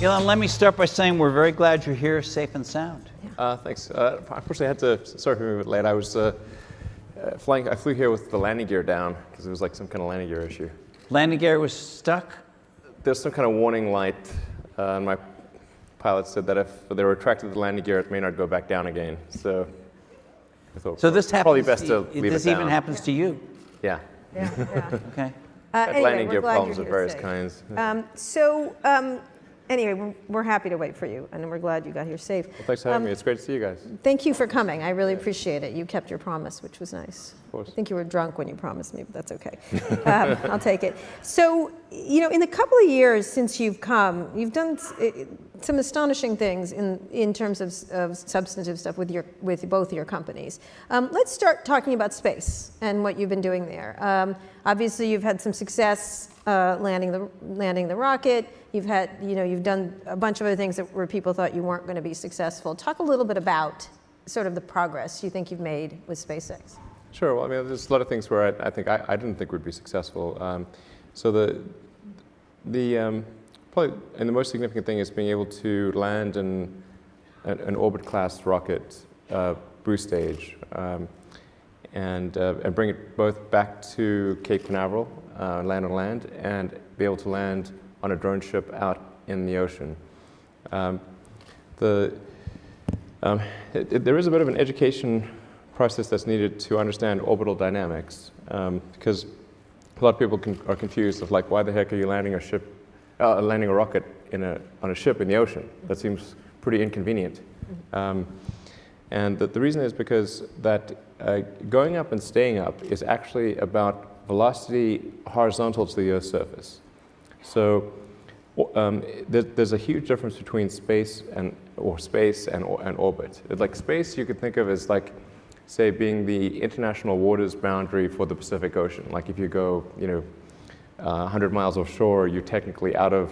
Elon, let me start by saying we're very glad you're here, safe and sound. Thanks. Unfortunately, I had to, sorry for being a bit late. I was flying, I flew here with the landing gear down because it was like some kind of landing gear issue. Landing gear was stuck? There's some kind of warning light, and my pilot said that if they retracted the landing gear, it may not go back down again. So I thought this probably happens, best to leave this it down. even happens to you? Yeah. Yeah, yeah. Okay. Anyway, landing we're gear glad problems you're of here various safe. kinds. Anyway, we're happy to wait for you, and we're glad you got here safe. Well, thanks for having me. It's great to see you guys. Thank you for coming. I really appreciate it. You kept your promise, which was nice. Of course. I think you were drunk when you promised me, but that's okay. I'll take it. So, in the couple of years since you've come, you've done some astonishing things in terms of substantive stuff with both your companies. Let's start talking about space and what you've been doing there. Obviously, you've had some success landing the rocket. You've done a bunch of other things where people thought you weren't going to be successful. Talk a little bit about sort of the progress you think you've made with SpaceX. Sure. Well, I mean, there's a lot of things where I think I didn't think we'd be successful. So probably and the most significant thing is being able to land an orbit class rocket boost stage and bring it both back to Cape Canaveral, land on land, and be able to land on a drone ship out in the ocean. There is a bit of an education process that's needed to understand orbital dynamics, because a lot of people are confused of like, why the heck are you landing a rocket on a ship in the ocean? That seems pretty inconvenient. And the reason is because that going up and staying up is actually about velocity horizontal to the Earth's surface. So there's a huge difference between space and orbit. Like space, you could think of as like, say, being the international waters boundary for the Pacific Ocean. Like if you go, 100 miles offshore, you're technically out of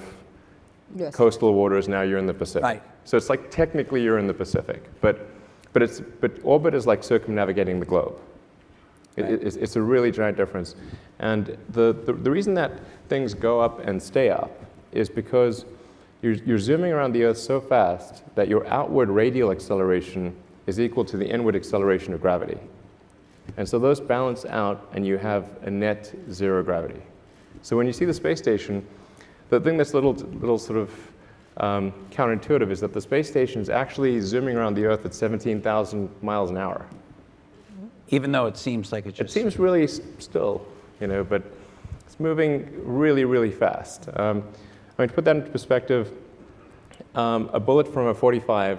coastal waters. Now you're in the Pacific. Right. So it's like technically you're in the Pacific, but orbit is like circumnavigating the globe. Right. It's a really giant difference. And the reason that things go up and stay up is because you're zooming around the Earth so fast that your outward radial acceleration is equal to the inward acceleration of gravity. And so those balance out, and you have a net zero gravity. So when you see the space station, the thing that's a little sort of counterintuitive is that the space station is actually zooming around the Earth at 17,000 miles an hour. Even though it seems like it seems really still, but it's moving really, really fast. To put that into perspective, a bullet from a .45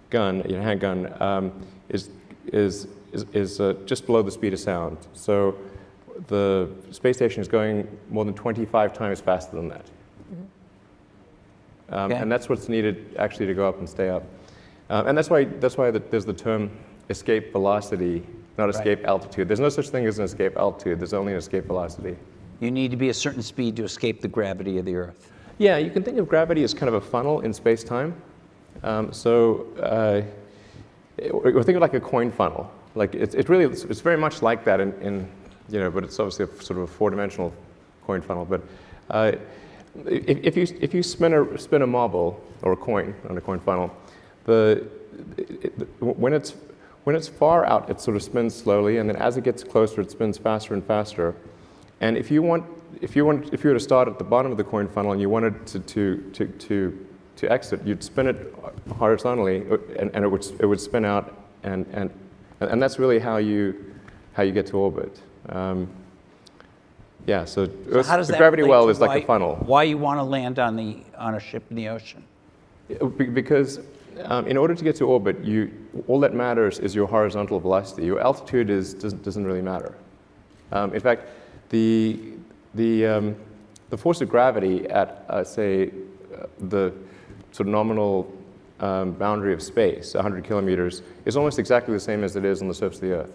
gun, handgun, is just below the speed of sound. So the space station is going more than 25 times faster than that. Okay. And that's what's needed actually to go up and stay up. And that's why there's the term escape velocity, not escape altitude. There's no such thing as an escape altitude. There's only an escape velocity. You need to be a certain speed to escape the gravity of the Earth. Yeah, you can think of gravity as kind of a funnel in space-time. Or think of like a coin funnel. Like it's very much like that but it's obviously sort of a four-dimensional coin funnel. But if you spin a marble or a coin on a coin funnel, when it's far out, it sort of spins slowly, and then as it gets closer, it spins faster and faster. And if you were to start at the bottom of the coin funnel and you wanted to exit, you'd spin it horizontally, and it would spin out, and that's really how you get to orbit. So how does the that gravity relate well to is like a funnel. Why you want to land on a ship in the ocean? Because in order to get to orbit, all that matters is your horizontal velocity. Your altitude doesn't really matter. In fact, the force of gravity at say the sort of nominal boundary of space, 100 kilometers, is almost exactly the same as it is on the surface of the Earth.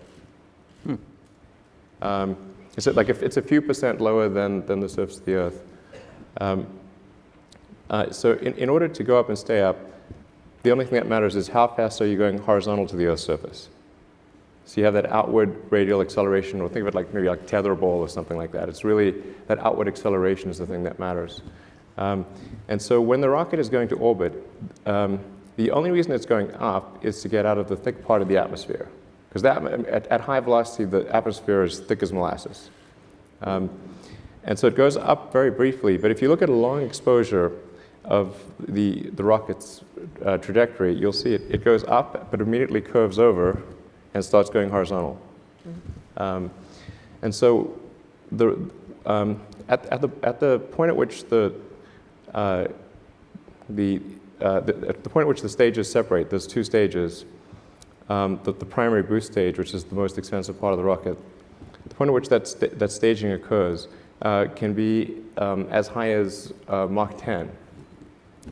It's like if it's a few percent lower than the surface of the Earth. So in order to go up and stay up, the only thing that matters is how fast are you going horizontal to the Earth's surface. So you have that outward radial acceleration, or think of it like maybe like tetherball or something like that. It's really that outward acceleration is the thing that matters. And so when the rocket is going to orbit, the only reason it's going up is to get out of the thick part of the atmosphere. Because at high velocity, the atmosphere is thick as molasses. And so it goes up very briefly, but if you look at a long exposure of the rocket's trajectory, you'll see it goes up, but immediately curves over and starts going horizontal. And so at the point at which at the point at which the stages separate, those two stages, the primary boost stage, which is the most expensive part of the rocket, the point at which that staging occurs can be as high as Mach 10.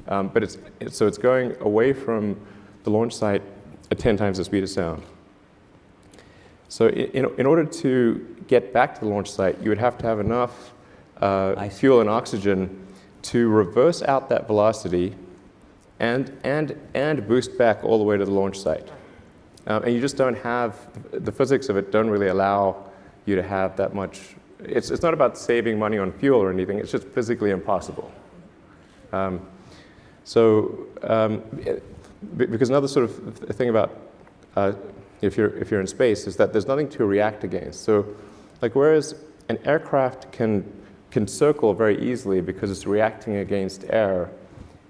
But it's going away from the launch site at 10 times the speed of sound. So in order to get back to the launch site, you would have to have enough fuel and oxygen to reverse out that velocity and boost back all the way to the launch site. And you just don't have, the physics of it don't really allow you to have that much. It's not about saving money on fuel or anything, it's just physically impossible. Because another sort of thing about if you're in space is that there's nothing to react against. So like whereas an aircraft can circle very easily because it's reacting against air,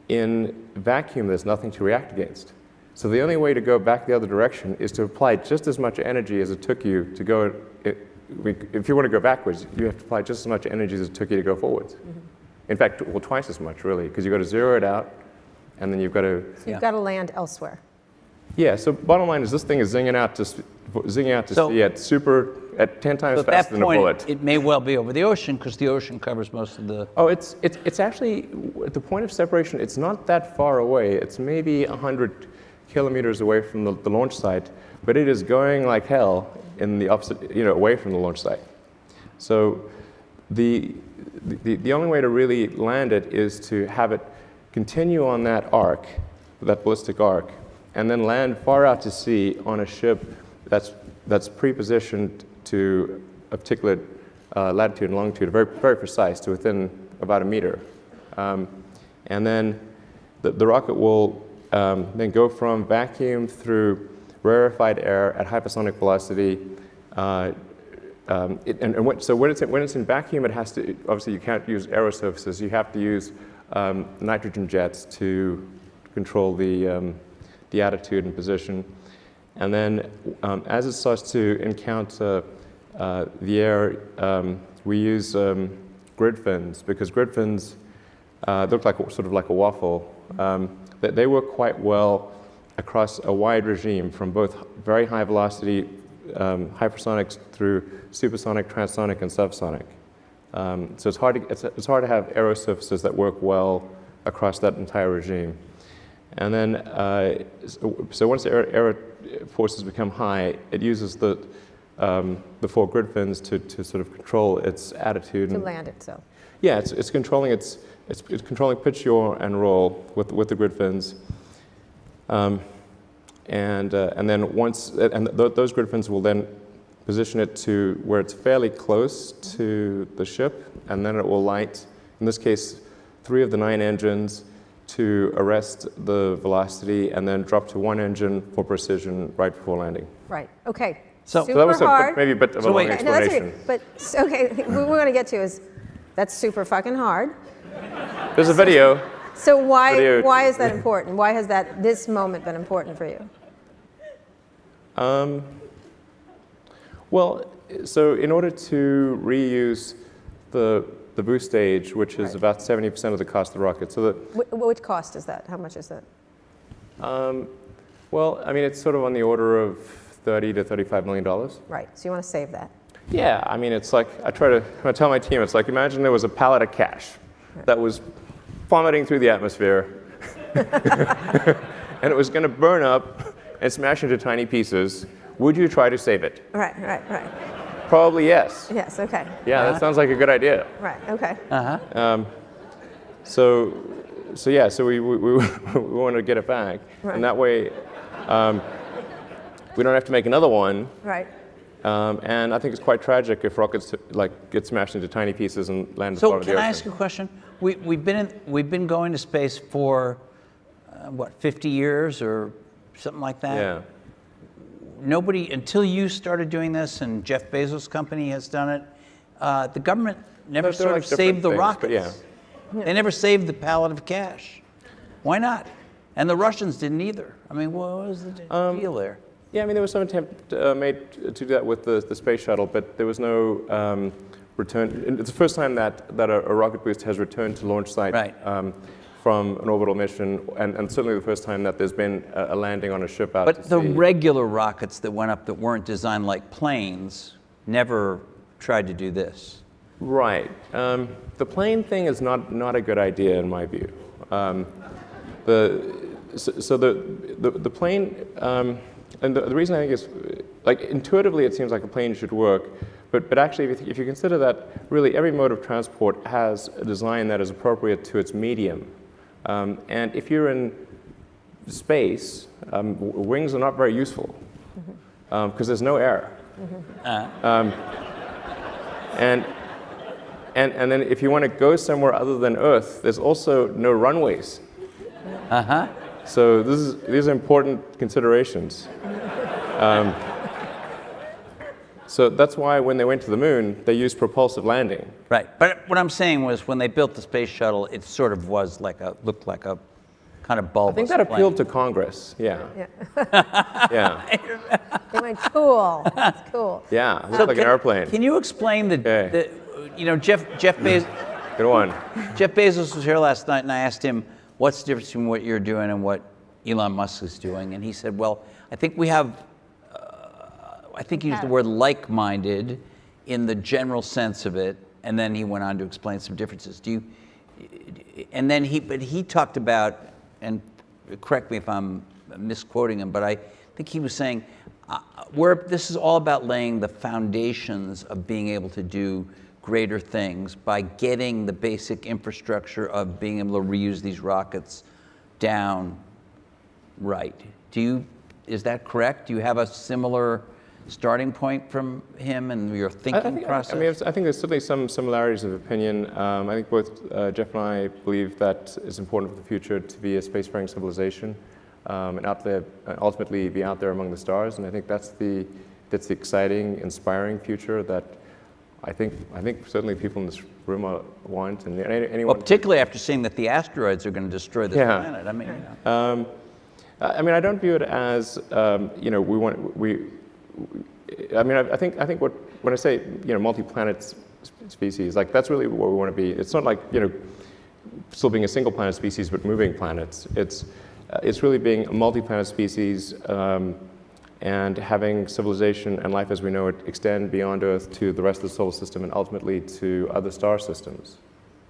in vacuum there's nothing to react against. So the only way to go back the other direction is to apply just as much energy as it took you to go. If you want to go backwards, you have to apply just as much energy as it took you to go forwards. Mm-hmm. In fact, well, twice as much, really, because you've got to zero it out, and then you've got to... So you've got to land elsewhere. Yeah, so bottom line is this thing is zinging out to sea at 10 times faster than a bullet. At that point, it may well be over the ocean, because the ocean covers most of the... Oh, it's actually, at the point of separation, it's not that far away. It's maybe 100 kilometers away from the launch site, but it is going like hell in the opposite, away from the launch site. So the only way to really land it is to have it continue on that arc, that ballistic arc, and then land far out to sea on a ship that's pre-positioned to a particular latitude and longitude, very, very precise, to within about a meter. And then the rocket will then go from vacuum through rarefied air at hypersonic velocity. So when it's in vacuum, it has to, obviously you can't use aero surfaces, you have to use nitrogen jets to control the attitude and position. And then as it starts to encounter the air, we use grid fins, because grid fins look like sort of like a waffle. They work quite well across a wide regime from both very high velocity hypersonics through supersonic, transonic, and subsonic. So it's hard to have aero surfaces that work well across that entire regime. And then, so once the aero forces become high, it uses the four grid fins to sort of control its attitude. To land itself. Yeah, it's controlling it's controlling pitch, yaw, and roll with the grid fins. And then those grid fins will then position it to where it's fairly close to the ship, and then it will light, in this case, 3 of the 9 engines to arrest the velocity, and then drop to 1 engine for precision right before landing. Right. Okay. So that was hard. maybe a bit of a long explanation. No, that's okay. But okay, what we're going to get to is that's super fucking hard. There's a video. So why is that important? Why has this moment been important for you? Well, so in order to reuse the boost stage, which is about 70% of the cost of the rocket, so that which cost is that? How much is that? Well, I mean, it's sort of on the order of $30 to $35 million. Right. So you want to save that. Yeah, I mean, it's like I tell my team, it's like imagine there was a pallet of cash that was plummeting through the atmosphere, and it was going to burn up and smash into tiny pieces. Would you try to save it? Right. Probably yes. Yes. Okay. Yeah, that sounds like a good idea. Right. Okay. So we want to get it back, right. And that way we don't have to make another one. Right. And I think it's quite tragic if rockets get smashed into tiny pieces and land at the So bottom of the can ocean. I ask you a question? We've been going to space for, what, 50 years or something like that? Yeah. Nobody, until you started doing this and Jeff Bezos' company has done it, the government never They're sort like of different saved the things, but rockets. yeah. They never saved the pallet of cash. Why not? And the Russians didn't either. I mean, what was the deal there? Yeah, I mean, there was some attempt made to do that with the space shuttle, but there was no return. It's the first time that a rocket booster has returned to launch site Right. From an orbital mission, and certainly the first time that there's been a landing on a ship out But to the sea. regular rockets that went up that weren't designed like planes never tried to do this. Right. The plane thing is not a good idea in my view. The plane, and the reason I think is, like, intuitively it seems like a plane should work, but actually if you consider that really every mode of transport has a design that is appropriate to its medium. And if you're in space, wings are not very useful because there's no air. And then if you want to go somewhere other than Earth, there's also no runways. So these are important considerations. So that's why when they went to the moon, they used propulsive landing. Right. But what I'm saying was when they built the space shuttle, it sort of was looked like a kind of bulbous I think that appealed plane. to Congress. Yeah. Yeah. Yeah. They went, cool, that's cool. Yeah. It looked like an airplane. Can you explain Okay. Jeff Bezos? Good one. Jeff Bezos was here last night, and I asked him, what's the difference between what you're doing and what Elon Musk is doing? And he said, well, I think we have, I think he used the word like-minded in the general sense of it, and then he went on to explain some differences. And then he talked about, and correct me if I'm misquoting him, but I think he was saying, this is all about laying the foundations of being able to do greater things by getting the basic infrastructure of being able to reuse these rockets down right. Is that correct? Do you have a similar starting point from him and your thinking process? I mean, I think there's certainly some similarities of opinion. I think both Jeff and I believe that it's important for the future to be a spacefaring civilization and ultimately be out there among the stars. And I think that's the exciting, inspiring future that I think certainly people in this room want, and anyone. Well, particularly after seeing that the asteroids are going to destroy this planet. I mean, I mean, I don't view it as I think when I say multi-planet species, like that's really what we want to be. It's not like still being a single planet species, but moving planets. It's really being a multi-planet species. And having civilization and life as we know it extend beyond Earth to the rest of the solar system and ultimately to other star systems.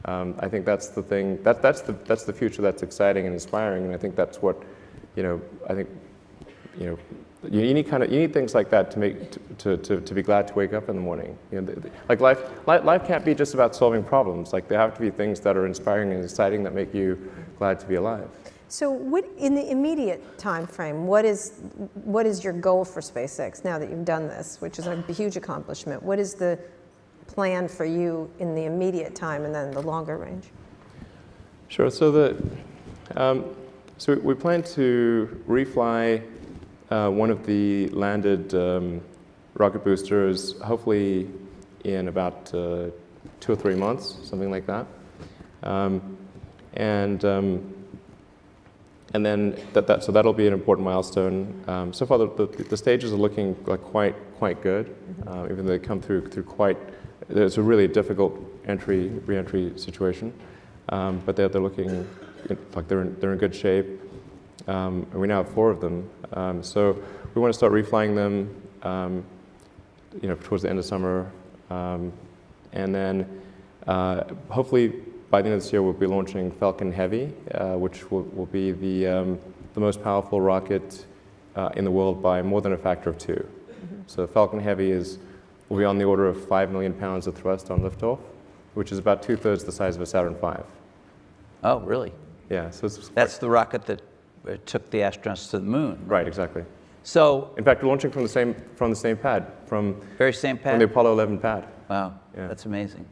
I think that's the thing. That's the future that's exciting and inspiring, and I think that's what I think you need things like that to be glad to wake up in the morning. Like life can't be just about solving problems. Like there have to be things that are inspiring and exciting that make you glad to be alive. So what, in the immediate time frame, what is your goal for SpaceX now that you've done this, which is a huge accomplishment? What is the plan for you in the immediate time and then the longer range? Sure. So so we plan to refly one of the landed rocket boosters, hopefully in about 2 or 3 months, something like that. And then so that'll be an important milestone. So far, the stages are looking like quite good, even though they come through quite. It's a really difficult re-entry situation, but they're looking like they're in good shape. And we now have 4 of them. So we want to start reflying them, towards the end of summer, and then hopefully. By the end of this year, we'll be launching Falcon Heavy, which will be the most powerful rocket in the world by more than a factor of 2. Mm-hmm. So Falcon Heavy will be on the order of 5 million pounds of thrust on liftoff, which is about 2/3 the size of a Saturn V. oh, really? Yeah. So That's the rocket that took the astronauts to the moon. right, exactly. So, In fact, we're launching from the same pad, from very same the pad? Apollo 11 pad. Wow, Yeah. that's amazing.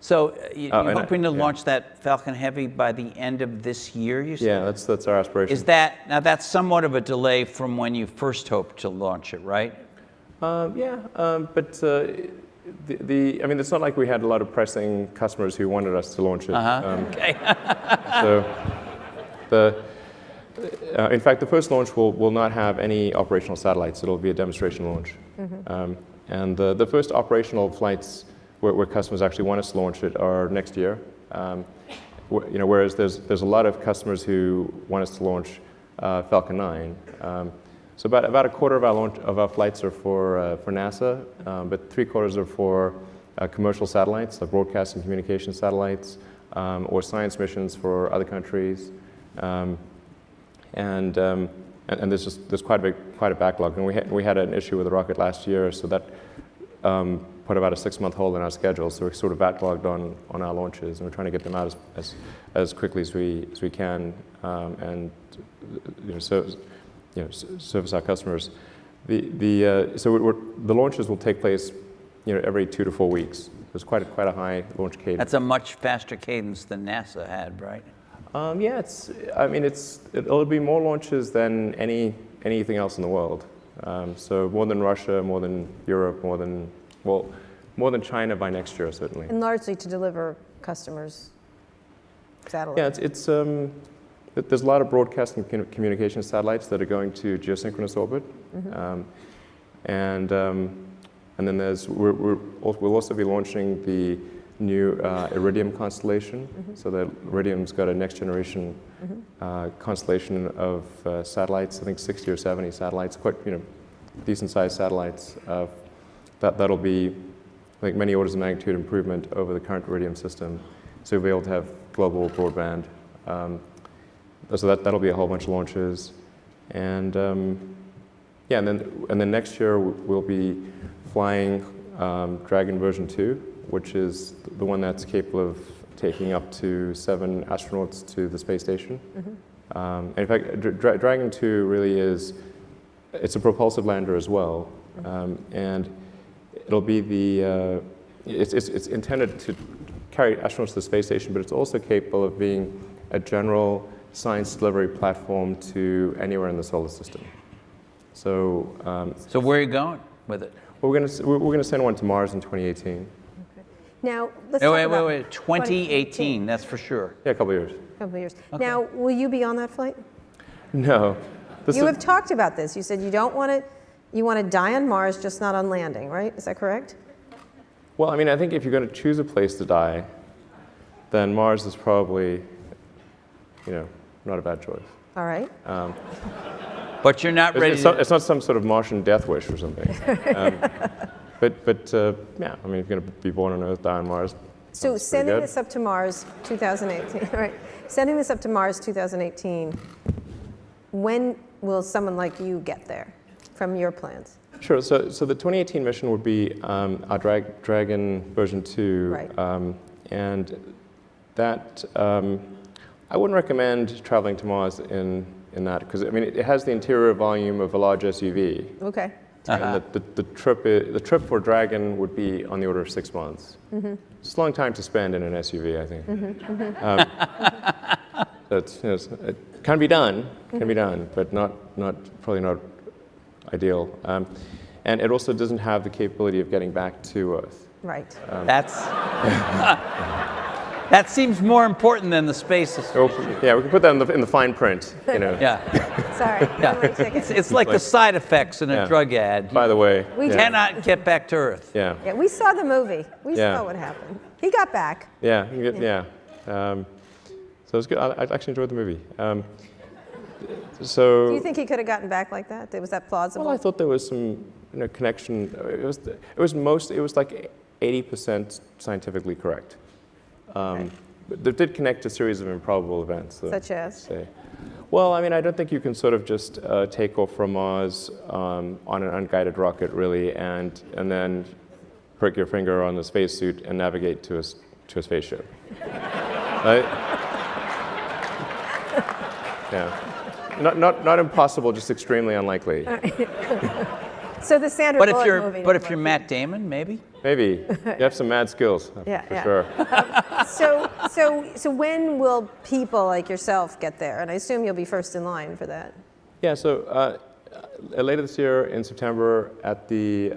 So you're and hoping to yeah. launch that Falcon Heavy by the end of this year, you said? Yeah, that's our aspiration. Is that, now that's somewhat of a delay from when you first hoped to launch it, right? But I mean, it's not like we had a lot of pressing customers who wanted us to launch it. Okay. So in fact, the first launch will not have any operational satellites. It'll be a demonstration launch. And the first operational flights where customers actually want us to launch it are next year. Whereas there's a lot of customers who want us to launch Falcon 9. So about a quarter of our flights are for NASA, but 3/4 are for commercial satellites, like broadcast and communication satellites, or science missions for other countries. And there's quite a backlog. And we had an issue with the rocket last year, so that put about a 6-month hold in our schedule. So we're sort of backlogged on our launches, and we're trying to get them out as quickly as we can, and service our customers. The launches will take place, every 2 to 4 weeks. There's quite a high launch cadence. That's a much faster cadence than NASA had, right? Yeah, it'll be more launches than anything else in the world. So more than Russia, more than Europe, more than China by next year, certainly. And largely to deliver customers' satellites. Yeah, there's a lot of broadcast and communication satellites that are going to geosynchronous orbit, and then we'll also be launching the new Iridium constellation. So the Iridium's got a next generation constellation of satellites. I think 60 or 70 satellites, quite decent sized satellites. That'll be, I think, many orders of magnitude improvement over the current Iridium system. So we'll be able to have global broadband. So that'll be a whole bunch of launches, and and then next year we'll be flying Dragon version 2, which is the one that's capable of taking up to 7 astronauts to the space station. And in fact, Dragon 2 really it's a propulsive lander as well, and it'll be it's intended to carry astronauts to the space station, but it's also capable of being a general science delivery platform to anywhere in the solar system. So, So where are you going with it? we're going to send one to Mars in 2018. Now, let's talk about Wait, 2018, that's for sure. Yeah, a couple of years. a couple of years. Now, will you be on that flight? No. You have talked about this. You said you want to die on Mars, just not on landing, right? Is that correct? Well, I mean, I think if you're going to choose a place to die, then Mars is probably, not a bad choice. All right. But you're not ready It's not some sort of Martian death wish or something. But yeah, I mean, if you're going to be born on Earth, die on Mars. So sounds pretty sending good. this up to Mars 2018, all right. Sending this up to Mars 2018, when will someone like you get there from your plans? Sure. So the 2018 mission would be our Dragon version 2, Right. And that I wouldn't recommend traveling to Mars in that, because I mean it has the interior volume of a large SUV. Okay. And the trip for Dragon would be on the order of 6 months. It's a long time to spend in an SUV, I think. That's it can be done, but probably not ideal. And it also doesn't have the capability of getting back to Earth. Right. That seems more important than the space. Yeah, we can put that in the fine print. Yeah. Sorry. Yeah. one ticket. It's like the side effects in a Yeah. drug ad. By the way, We yeah. Cannot get back to Earth. Yeah. Yeah, we saw the movie. We Yeah. saw what happened. He got back. Yeah, yeah. So it was good. I actually enjoyed the movie. So. Do you think he could have gotten back like that? Was that plausible? Well, I thought there was some connection. It was like 80% scientifically correct. Okay. But they did connect a series of improbable events. Such as? Say. Well, I mean, I don't think you can sort of just take off from Mars on an unguided rocket, really, and then prick your finger on the spacesuit and navigate to a spaceship. Right? Yeah. not impossible, just extremely unlikely. So the Sandra But if Bullock you're movie but didn't if you're work. Matt Damon, maybe. Maybe. You have some mad skills, Yeah, for yeah. sure. So when will people like yourself get there? And I assume you'll be first in line for that. Yeah, so later this year in September at the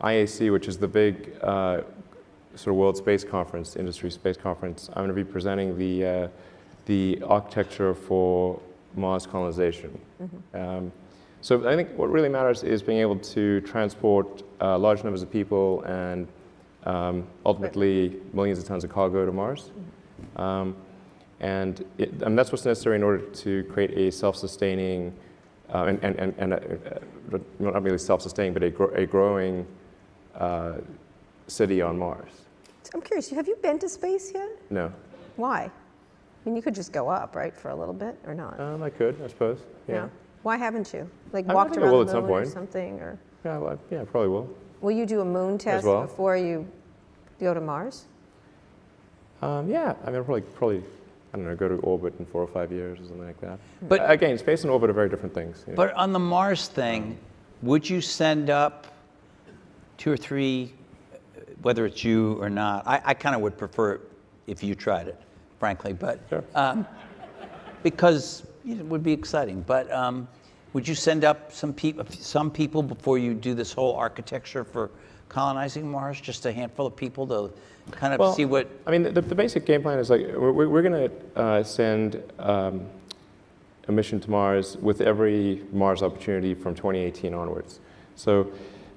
IAC, which is the big sort of world space conference, industry space conference, I'm going to be presenting the architecture for Mars colonization. So I think what really matters is being able to transport large numbers of people and ultimately millions of tons of cargo to Mars. And that's what's necessary in order to create a self-sustaining, not really self-sustaining, but a growing city on Mars. I'm curious, have you been to space yet? No. Why? I mean, you could just go up, right, for a little bit, or not? I could, I suppose. Yeah. Why haven't you? Like I walked think I around will the at some moon or point. something, or Yeah, well, yeah, I probably will. will you do a moon test well. before you go to Mars? Yeah, I mean, I'll probably, I don't know, go to orbit in 4 or 5 years or something like that. But- again, space and orbit are very different things. Yeah. But on the Mars thing, would you send up 2 or 3, whether it's you or not? I kind of would prefer it if you tried it, frankly, but Sure. Because it would be exciting. But would you send up some people before you do this whole architecture for colonizing Mars? Just a handful of people to kind of see what. I mean, the basic game plan is like we're going to send a mission to Mars with every Mars opportunity from 2018 onwards. So,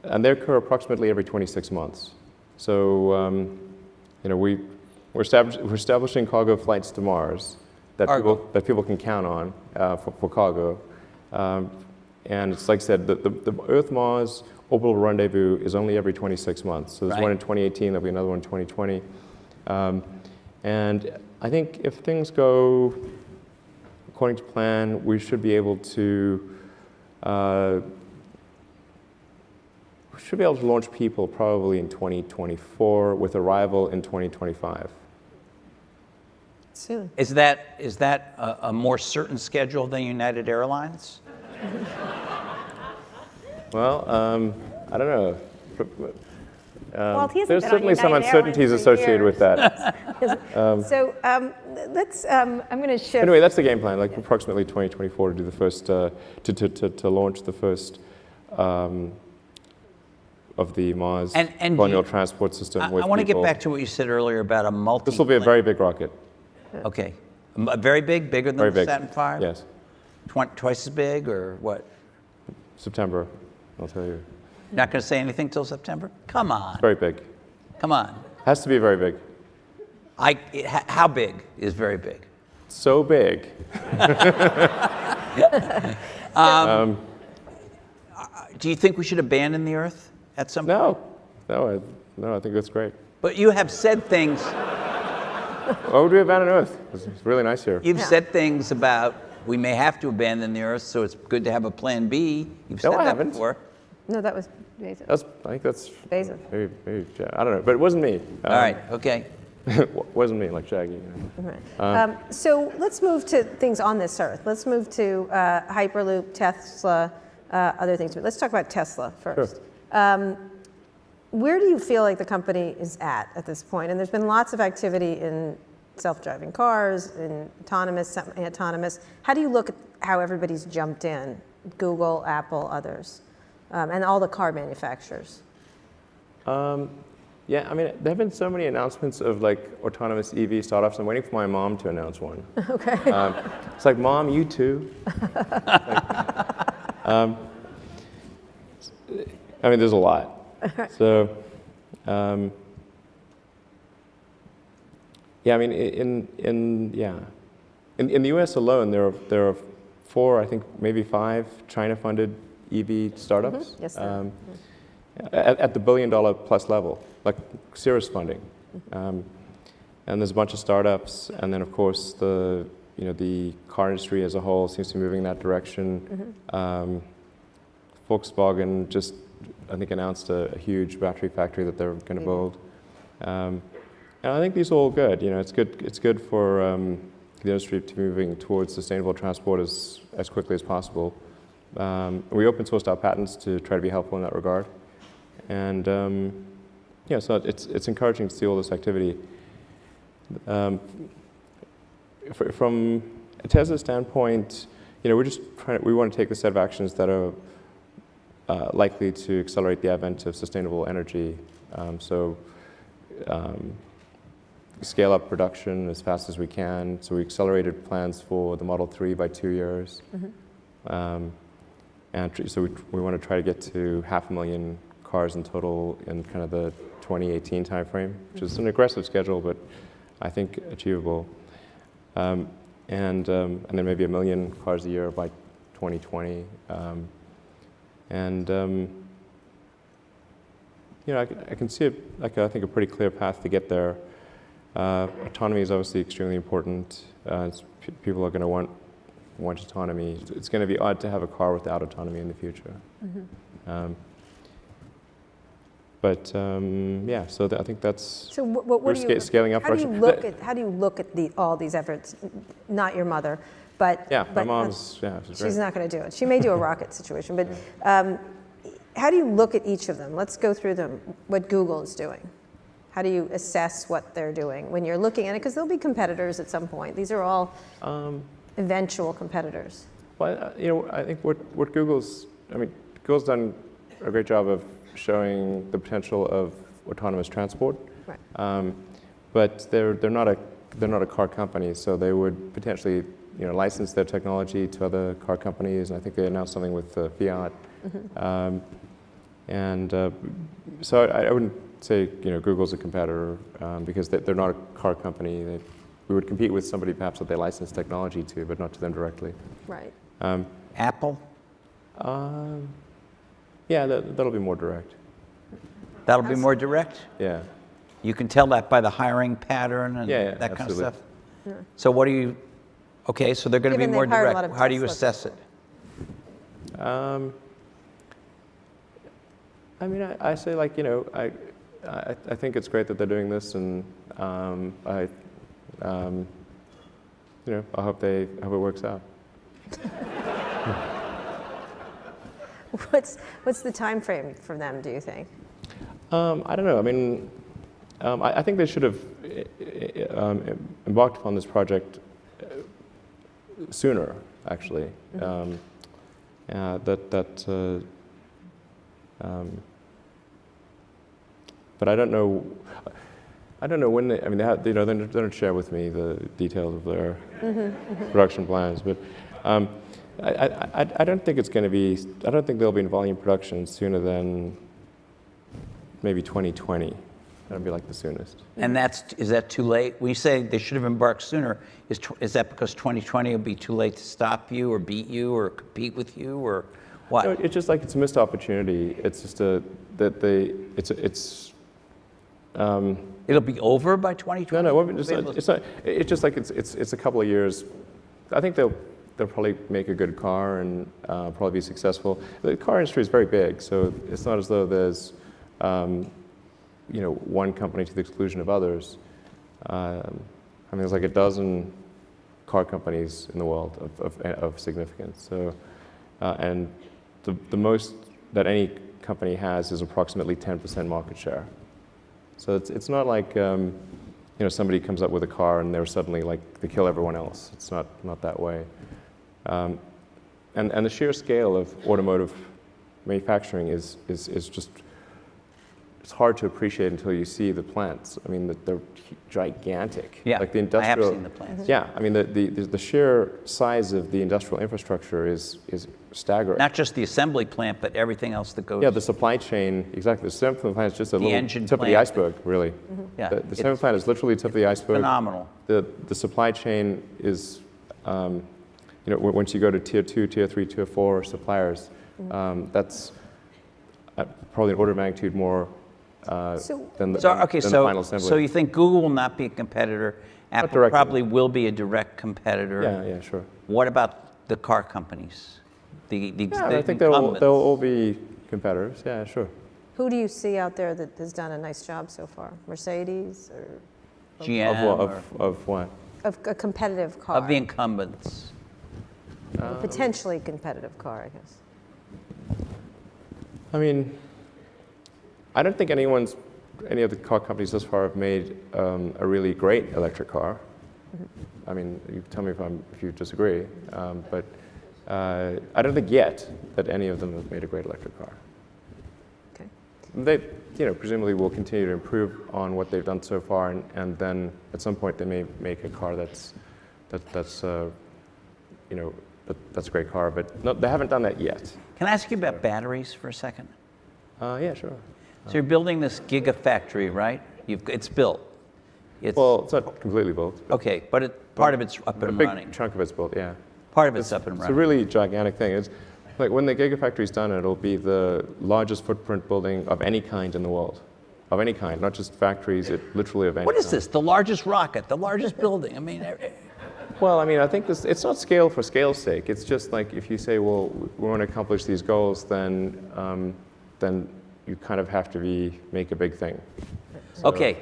and they occur approximately every 26 months. So, you know, we're establishing cargo flights to Mars that people can count on for cargo. And it's like I said, the Earth-Mars orbital rendezvous is only every 26 months. So there's one in 2018, there'll be another one in 2020. And I think if things go according to plan, we should be able to launch people probably in 2024 with arrival in 2025. Soon. Is that a more certain schedule than United Airlines? Well, I don't know. Walt, he hasn't There's been on certainly some United uncertainties Airlines for associated with years. that. So let's. I'm going to shift. Anyway, that's the game plan. Like approximately 2024 to do the first to launch the first of the Mars And colonial transport system. I with want to get people. back to what you said earlier about a multi. This will be a very big rocket. Okay, very big, bigger than Very the big. Saturn V. Yes. Twice as big, or what? September, I'll tell you. Not going to say anything till September? Come on, Very big. come on. Has to be very big. How big is very big? So big. Do you think we should abandon the Earth at some point? No, I think that's great. But you have said things. Why would we abandon Earth? It's really nice here. You've said things about we may have to abandon the Earth, so it's good to have a plan B. You've said No, I that haven't. before. No, that was Bezos. I think that's Bezos. maybe I don't know, but it wasn't me. All right. Okay. Wasn't me, like Shaggy. You know. So let's move to things on this Earth. Let's move to Hyperloop, Tesla, other things. But let's talk about Tesla first. Sure. Where do you feel like the company is at this point? And there's been lots of activity in self-driving cars, in autonomous, semi-autonomous. How do you look at how everybody's jumped in? Google, Apple, others, and all the car manufacturers. Yeah, I mean, there have been so many announcements of like autonomous EV startups. I'm waiting for my mom to announce one. Okay. It's like, Mom, you too. I mean, there's a lot. So, yeah, I mean, in the U.S. alone, there are 4, I think maybe 5 China-funded EV startups. Yes, there are. At the $1 billion plus level, like serious funding. And there's a bunch of startups, and then of course the car industry as a whole seems to be moving in that direction. Volkswagen just, I think, announced a huge battery factory that they're going to build. And I think these are all good. You know, it's good for the industry to moving towards sustainable transport as quickly as possible. We open sourced our patents to try to be helpful in that regard. And yeah, so it's encouraging to see all this activity. From a Tesla standpoint, we want to take a set of actions that are likely to accelerate the advent of sustainable energy. Scale up production as fast as we can. So we accelerated plans for the Model 3 by 2 years. And so we want to try to get to 500,000 cars in total in kind of the 2018 timeframe, which is an aggressive schedule, but I think achievable. And then maybe 1 million cars a year by 2020. I can see I think a pretty clear path to get there. Autonomy is obviously extremely important. People are going to want autonomy. It's going to be odd to have a car without autonomy in the future. Yeah, so I think that's So what do you, scaling up. how do you look at all these efforts? Not your mother, but yeah, but my mom's she's she's not going to do it. She may do a rocket situation, but how do you look at each of them? Let's go through them. What Google is doing. How do you assess what they're doing when you're looking at it? Because there'll be competitors at some point. These are all eventual competitors. Well, I think what Google's done a great job of showing the potential of autonomous transport. Right. But they're not a car company, so they would potentially license their technology to other car companies. And I think they announced something with Fiat. So I wouldn't say Google's a competitor because they're not a car company. We would compete with somebody perhaps that they license technology to, but not to them directly. Right. Apple? Yeah, that'll be more direct. That'll be more direct? Yeah. You can tell that by the hiring pattern and Yeah, that kind of absolutely. stuff? So what do you, okay, so they're going to be Given more they've hired a lot direct. of How do you Tesla assess it? I say I think it's great that they're doing this, and I hope it works out. What's the time frame for them, do you think? I don't know. I think they should have embarked upon this project sooner, actually. But I don't know when they. They don't share with me the details of their production plans. But I don't think it's going to be. I don't think they'll be in volume production sooner than maybe 2020. That'll be like the soonest. And is that too late? We say they should have embarked sooner. Is that because 2020 will be too late to stop you or beat you or compete with you or what? No, it's just like it's a missed opportunity. It's just It'll be over by 2020? No, it's not. It's just like it's a couple of years. I think they'll probably make a good car and probably be successful. The car industry is very big, so it's not as though there's one company to the exclusion of others. There's like a dozen car companies in the world of significance. So, and the most that any company has is approximately 10% market share. So it's not like somebody comes up with a car and they're suddenly they kill everyone else. It's not that way. And the sheer scale of automotive manufacturing is just. It's hard to appreciate until you see the plants. They're gigantic. Yeah, like the industrial, I have seen the plants. Yeah, the sheer size of the industrial infrastructure is staggering. Not just the assembly plant, but everything else that goes. Yeah, the supply chain, exactly. The assembly plant is just a little engine tip of the plant. iceberg, really. Yeah, The assembly plant is literally the tip of the iceberg. Phenomenal. The supply chain is, once you go to tier 2, tier 3, tier 4 suppliers, that's probably an order of magnitude more than the final assembly. So you think Google will not be a competitor? Apple directly. probably will be a direct competitor. Yeah, sure. What about the car companies? The I think they'll all be competitors. Yeah, sure. Who do you see out there that has done a nice job so far? Mercedes or GM Of what? a competitive car. Of the incumbents. A potentially competitive car, I guess. I mean, I don't think any of the car companies thus far have made a really great electric car. I mean, you tell me if you disagree, but I don't think yet that any of them have made a great electric car. Okay. They, presumably will continue to improve on what they've done so far, and then at some point they may make a car that's a great car, but no, they haven't done that yet. Can I ask you about batteries for a second? Yeah, sure. So you're building this gigafactory, right? It's built. Well, it's not completely built. Okay, but part of it's up and A big running. chunk of it's built, yeah. Part of it's up and It's a running. really gigantic thing. It's like when the gigafactory's done, it'll be the largest footprint building of any kind in the world. Of any kind, not just factories, literally of any kind. What is this? The largest rocket, the largest building? I mean, Well, I mean, I think it's not scale for scale's sake. It's just like if you say, well, we want to accomplish these goals, then you kind of have to make a big thing. So, okay.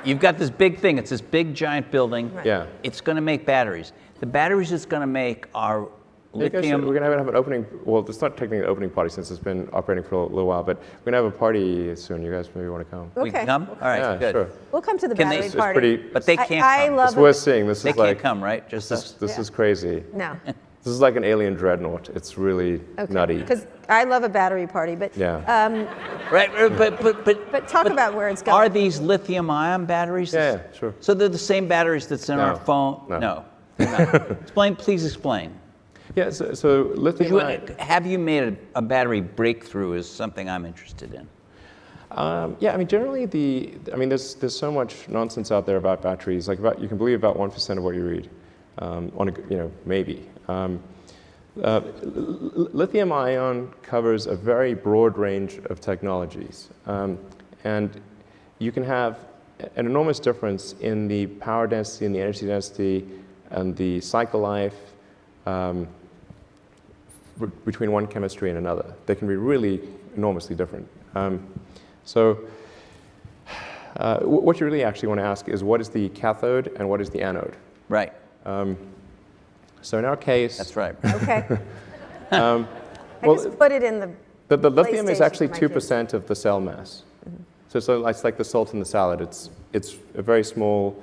You've got this big thing. It's this big, giant building. Right. Yeah. It's going to make batteries. The batteries it's going to make are lithium. We're going to have an opening. Well, it's not technically an opening party since it's been operating for a little while, but we're going to have a party soon. You guys maybe want to come? We can come? All right, Yeah, good. sure. We'll come to the Can they- battery It's party. pretty- But they can't I come. love It's worth seeing. This They is can't like come, right? Just us. this is crazy. No. This is like an alien dreadnought. It's really nutty. Because I love a battery party, but Yeah. Right, but talk about where it's going. are these lithium-ion batteries? Yeah, sure. So they're the same batteries that's in No. our phone? No. they're not. Please explain. Yeah. So lithium. Have you made a battery breakthrough is something I'm interested in. Yeah, I mean, generally there's so much nonsense out there about batteries. Like you can believe about 1% of what you read, maybe. Lithium ion covers a very broad range of technologies, and you can have an enormous difference in the power density and the energy density and the cycle life between one chemistry and another. They can be really enormously different. So what you really actually want to ask is what is the cathode and what is the anode? Right. So in our case, That's right. Okay. well, I just put it in the the lithium is PlayStation actually for my kids. 2% of the cell mass. So it's like the salt in the salad. It's a very small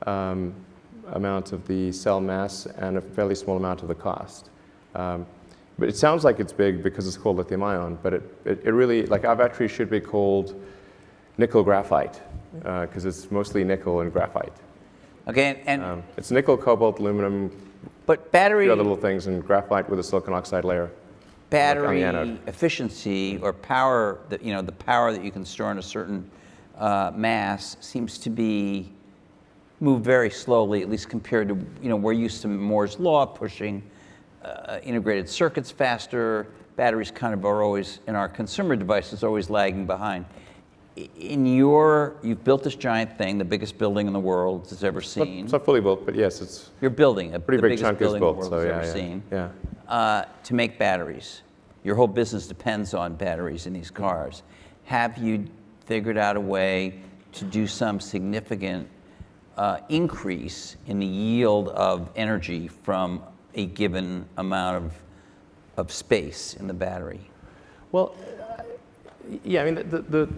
amount of the cell mass and a fairly small amount of the cost. But it sounds like it's big because it's called lithium ion, but it really, like our battery should be called nickel graphite because it's mostly nickel and graphite. Okay, and It's nickel, cobalt, aluminum, but a battery few other little things, and graphite with a silicon oxide layer. on the battery anode. efficiency or power that the power that you can store in a certain mass seems to be move very slowly, at least compared to we're used to Moore's law pushing integrated circuits faster. Batteries kind of are always in our consumer devices always lagging behind. You've built this giant thing, the biggest building in the world it's ever seen. It's not fully built, but yes, it's You're building a pretty the big biggest chunk is building built. the world So has yeah, ever yeah, seen. yeah. To make batteries. Your whole business depends on batteries in these cars. Have you figured out a way to do some significant increase in the yield of energy from a given amount of space in the battery? Well, yeah, I mean,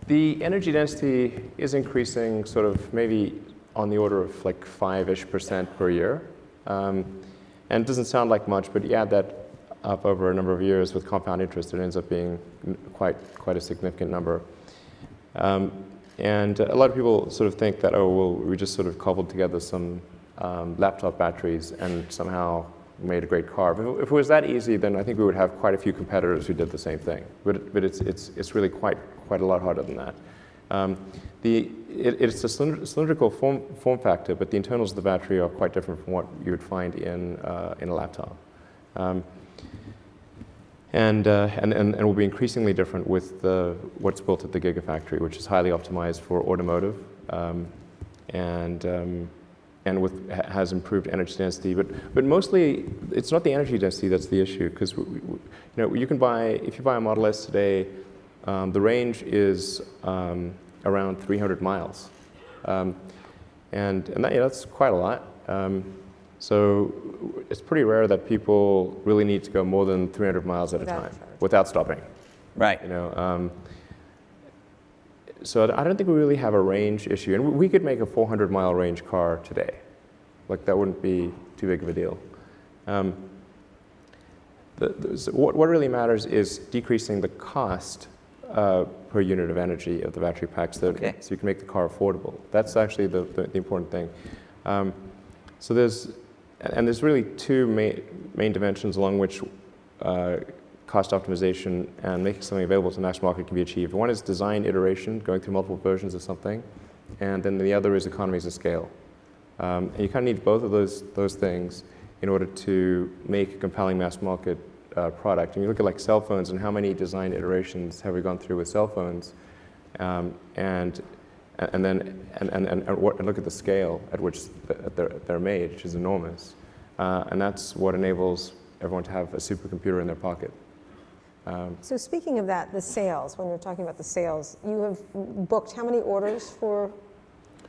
the energy density is increasing sort of maybe on the order of like 5-ish% per year. And it doesn't sound like much, but you add that up over a number of years with compound interest, it ends up being quite a significant number. And a lot of people sort of think that, oh, well, we just sort of cobbled together some laptop batteries and somehow made a great car. If it was that easy, then I think we would have quite a few competitors who did the same thing. But it's really quite a lot harder than that. It's a cylindrical form factor, but the internals of the battery are quite different from what you would find in a laptop. And will be increasingly different with what's built at the Gigafactory, which is highly optimized for automotive, and has improved energy density. But mostly, it's not the energy density that's the issue, because you can if you buy a Model S today, the range is around 300 miles. and that's quite a lot. So it's pretty rare that people really need to go more than 300 miles at a time without stopping. Right. So I don't think we really have a range issue, and we could make a 400-mile range car today. Like, that wouldn't be too big of a deal. So what really matters is decreasing the cost per unit of energy of the battery packs, so you can make the car affordable. That's actually the important thing. So there's really two main dimensions along which cost optimization and making something available to the mass market can be achieved. One is design iteration, going through multiple versions of something, and then the other is economies of scale. And you kind of need both of those things in order to make a compelling mass market product. And you look at like cell phones and how many design iterations have we gone through with cell phones, and look at the scale at which they're made, which is enormous. And that's what enables everyone to have a supercomputer in their pocket. So speaking of that, the sales, when you're talking about the sales, you have booked how many orders for?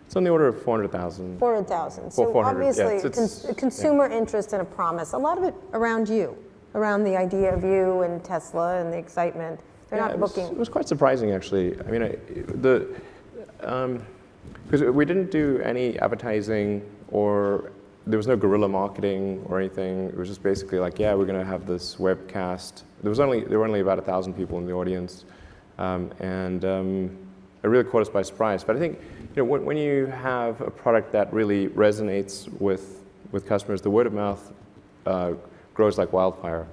It's on the order of 400,000. 400,000. So 400, obviously, consumer interest and a promise. A lot of it around you, around the idea of you and Tesla and the excitement. They're not booking. It was quite surprising, actually. I mean, because we didn't do any advertising, or there was no guerrilla marketing or anything. It was just basically like, yeah, we're going to have this webcast. There were only about 1,000 people in the audience, and it really caught us by surprise. But I think, when you have a product that really resonates with customers, the word of mouth grows like wildfire,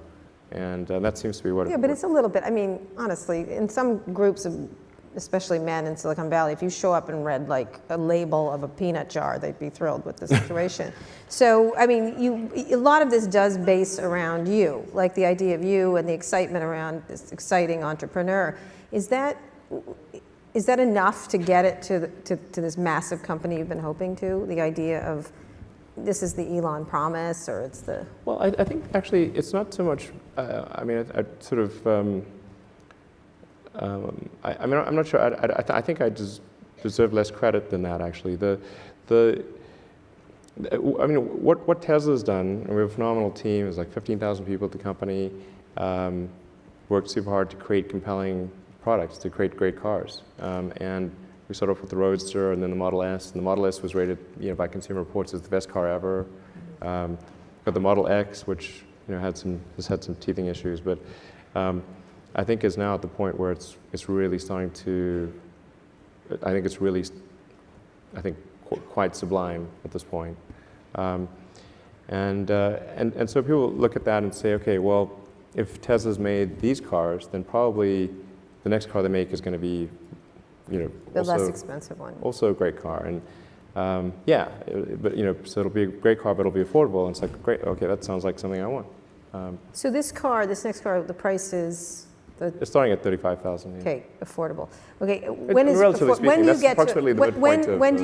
and that seems to be what. Yeah, but it's a little bit. I mean, honestly, in some groups of, especially men in Silicon Valley, if you show up and read like a label of a peanut jar, they'd be thrilled with the situation. So, I mean, a lot of this does base around you, like the idea of you and the excitement around this exciting entrepreneur. Is that enough to get it to this massive company you've been hoping to? The idea of this is the Elon promise, or it's the... Well, I think actually it's not so much, I mean, I sort of, I mean, I'm not sure. I think I deserve less credit than that, actually. I mean, what Tesla's done, and we have a phenomenal team. There's like 15,000 people at the company. Worked super hard to create compelling products, to create great cars. And we started off with the Roadster, and then the Model S. And the Model S was rated, by Consumer Reports as the best car ever. Got the Model X, which has had some teething issues, but. I think is now at the point where it's really starting to. I think it's really, quite sublime at this point, and so people look at that and say, okay, well, if Tesla's made these cars, then probably the next car they make is going to be, the also, less expensive one. Also a great car, and but so it'll be a great car, but it'll be affordable. And it's like, great, okay, that sounds like something I want. So this next car, the price is. It's starting at 35,000. Yeah. Okay, affordable. Okay, when do you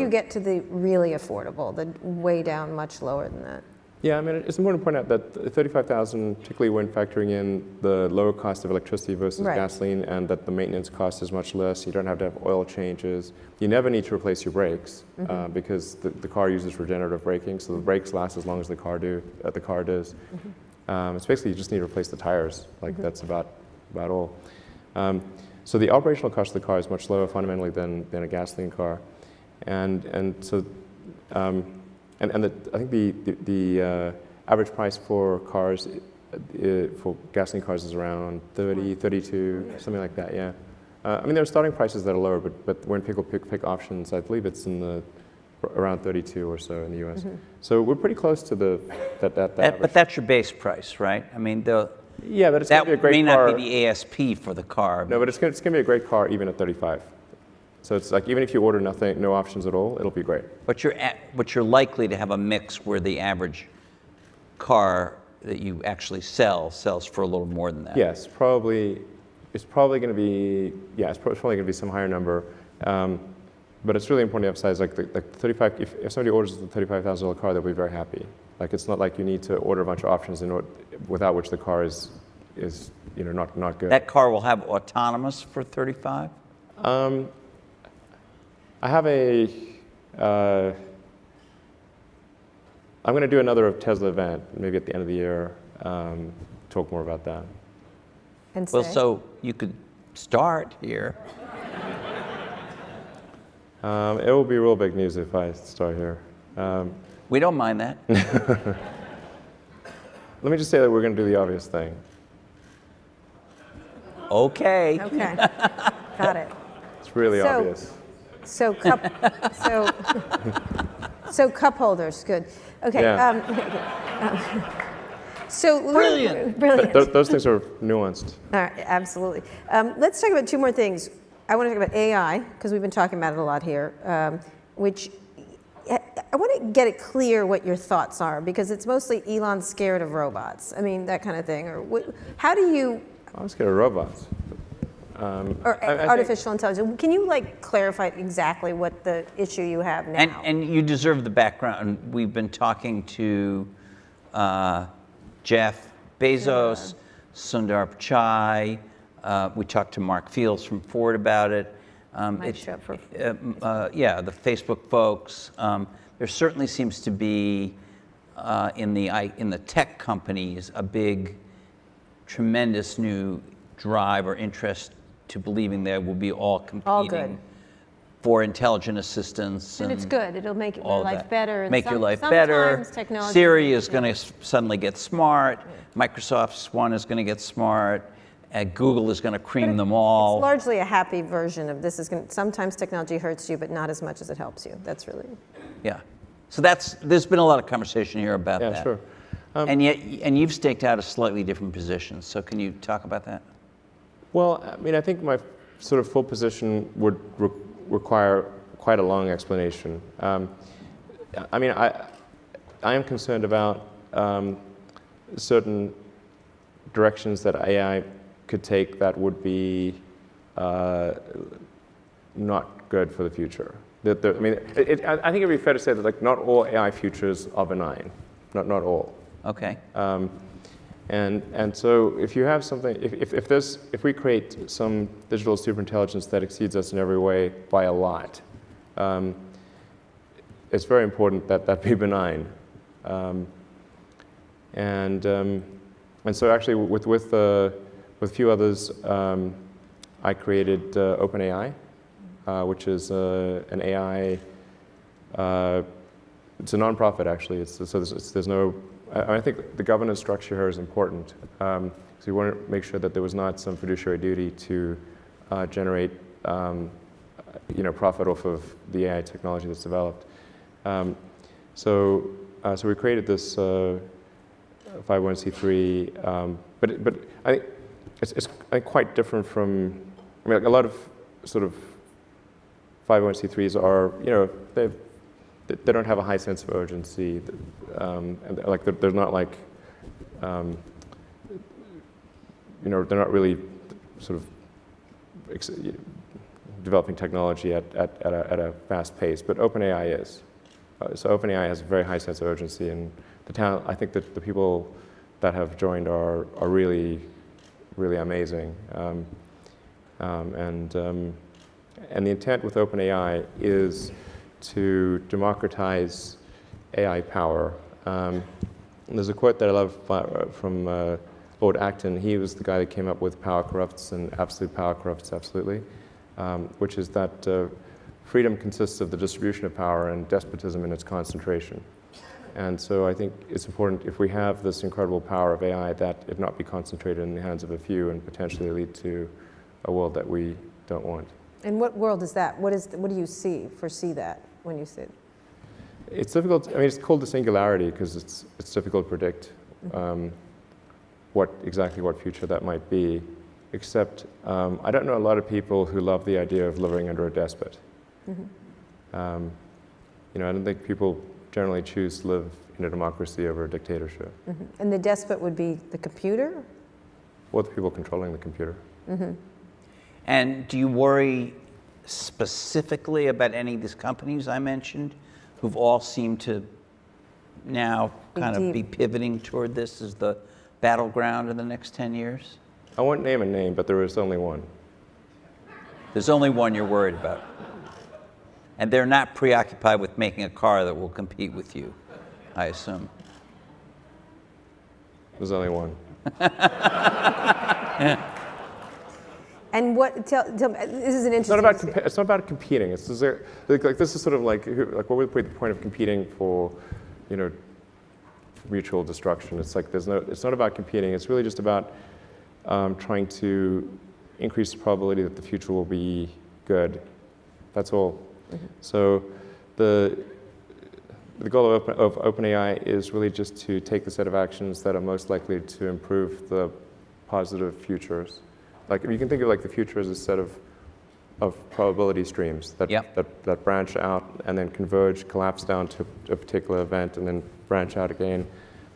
get to the really affordable, the way down much lower than that? Yeah, I mean, it's important to point out that 35,000, particularly when factoring in the lower cost of electricity versus gasoline, and that the maintenance cost is much less. You don't have to have oil changes. You never need to replace your brakes because the car uses regenerative braking, so the brakes last as long as the car does. It's basically you just need to replace the tires. Like that's about all. So the operational cost of the car is much lower fundamentally than a gasoline car, and so I think the average price for cars for gasoline cars is around 30, 32, something like that. Yeah, I mean there are starting prices that are lower, but when people pick options, I believe it's in around 32 or so in the U.S. So we're pretty close to that average. But that's your base price, right? I mean yeah, but it's going to be a great car. That may not be the ASP for the car. No, but it's going to be a great car even at 35. So it's like even if you order no options at all, it'll be great. But you're likely to have a mix where the average car that you actually sells for a little more than that. Yes, probably. It's probably going to be it's probably going to be some higher number. But it's really important to emphasize like 35. If somebody orders the $35,000 car, they'll be very happy. Like it's not like you need to order a bunch of options without which the car is not good. That car will have autonomous for 35? I have a I'm going to do another Tesla event, maybe at the end of the year, talk more about that. And Well, say? so you could start here. It will be real big news if I start here. We don't mind that. Let me just say that we're going to do the obvious thing. Okay. Okay, got it. It's really So- obvious. So so cup holders, good. Okay. Yeah. So Brilliant. brilliant. Those things are nuanced. All right, absolutely. Let's talk about two more things. I want to talk about AI, because we've been talking about it a lot here, which I want to get it clear what your thoughts are, because it's mostly Elon's scared of robots. I mean, that kind of thing. Or how do you, I'm scared of robots. or I think- artificial intelligence, can you like clarify exactly what the issue you have now? And you deserve the background. We've been talking to Jeff Bezos, Sundar Pichai. We talked to Mark Fields from Ford about it. Might show up for Yeah, the Facebook folks. There certainly seems to be in the tech companies a big, tremendous new drive or interest to believing there will be all competing good. for intelligent assistance. And it's good. It'll make your all of life that. better. And Make your life better. sometimes technology Siri is yeah. going to suddenly get smart. Microsoft's one is going to get smart. Google is going to cream them all. It's largely a happy version of this. Is going sometimes technology hurts you, but not as much as it helps you. That's really Yeah. So there's been a lot of conversation here about Yeah, that. sure. And you've staked out a slightly different position. So can you talk about that? Well, I mean, I think my sort of full position would require quite a long explanation. I mean, I am concerned about certain directions that AI could take that would be not good for the future. I mean, I think it'd be fair to say that like not all AI futures are benign, not all. Okay. And so if you have something, if we create some digital superintelligence that exceeds us in every way by a lot, it's very important that that be benign. And so actually with a few others, I created OpenAI, which is an AI. It's a nonprofit actually. There's no. I think the governance structure here is important. So we want to make sure that there was not some fiduciary duty to generate, profit off of the AI technology that's developed. So we created this 501c3, but I think it's quite different from. I mean, like a lot of sort of 501c3s are, they don't have a high sense of urgency, and like they're not like, they're not really sort of developing technology at a fast pace. But OpenAI is. So OpenAI has a very high sense of urgency, and I think that the people that have joined are really, really amazing. And the intent with OpenAI is to democratize AI power. There's a quote that I love from Lord Acton. He was the guy that came up with power corrupts and absolute power corrupts absolutely, which is that freedom consists of the distribution of power and despotism in its concentration. And so I think it's important, if we have this incredible power of AI, that it not be concentrated in the hands of a few and potentially lead to a world that we don't want. And what world is that? What do you foresee that when you see it? It's difficult. I mean, it's called the singularity because it's difficult to predict exactly what future that might be. Except I don't know a lot of people who love the idea of living under a despot. I don't think people generally choose to live in a democracy over a dictatorship. And the despot would be the computer? Or the people controlling the computer. And do you worry specifically about any of these companies I mentioned, who've all seemed to now kind of be pivoting toward this as the battleground in the next 10 years? I won't name a name, but there is only one. There's only one you're worried about. And they're not preoccupied with making a car that will compete with you. I assume. There's only one. And what? Tell me. This is an It's not interesting. about it's not about competing. It's just like this is sort of like what would be the point of competing for, you know, mutual destruction? It's like it's not about competing. It's really just about trying to increase the probability that the future will be good. That's all. Mm-hmm. So the goal of OpenAI is really just to take the set of actions that are most likely to improve the positive futures. Like, you can think of like the future as a set of probability streams that branch out and then converge, collapse down to a particular event, and then branch out again.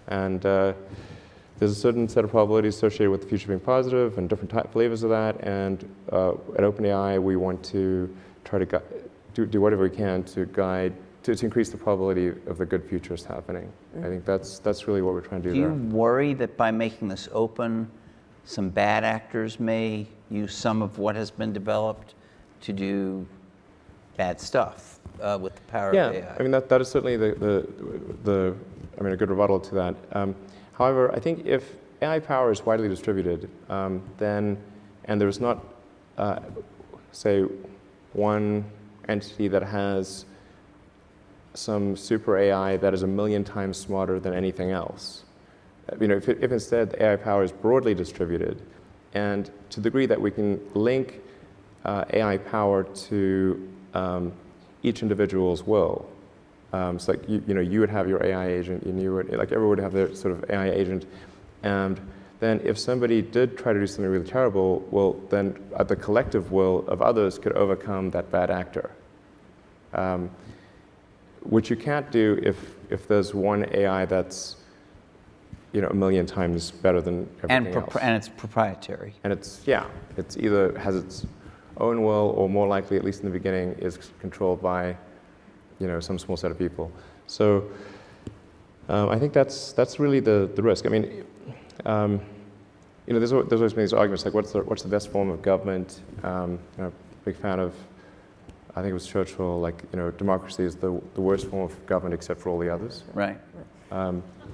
And there's a certain set of probabilities associated with the future being positive and different flavors of that. And at OpenAI, we want to try to do whatever we can to guide, to increase the probability of the good futures happening. Mm-hmm. I think that's really what we're trying to do there. Do you worry that by making this open, some bad actors may use some of what has been developed to do bad stuff with the power of AI? Yeah, I mean, that is certainly a good rebuttal to that. However, I think if AI power is widely distributed, and there's not, say, one entity that has some super AI that is 1,000,000 times smarter than anything else. You know, if instead the AI power is broadly distributed, and to the degree that we can link AI power to each individual's will. So like you would have your AI agent, and you would, like, everyone would have their sort of AI agent, and then if somebody did try to do something really terrible, well, then the collective will of others could overcome that bad actor. Which you can't do if there's one AI that's 1,000,000 times better than everything else. And it's proprietary. And it's either has its own will, or more likely, at least in the beginning, is controlled by some small set of people. So I think that's really the risk. I mean, there's always been these arguments like what's the best form of government? Big fan of, I think it was Churchill, like, democracy is the worst form of government except for all the others. Right.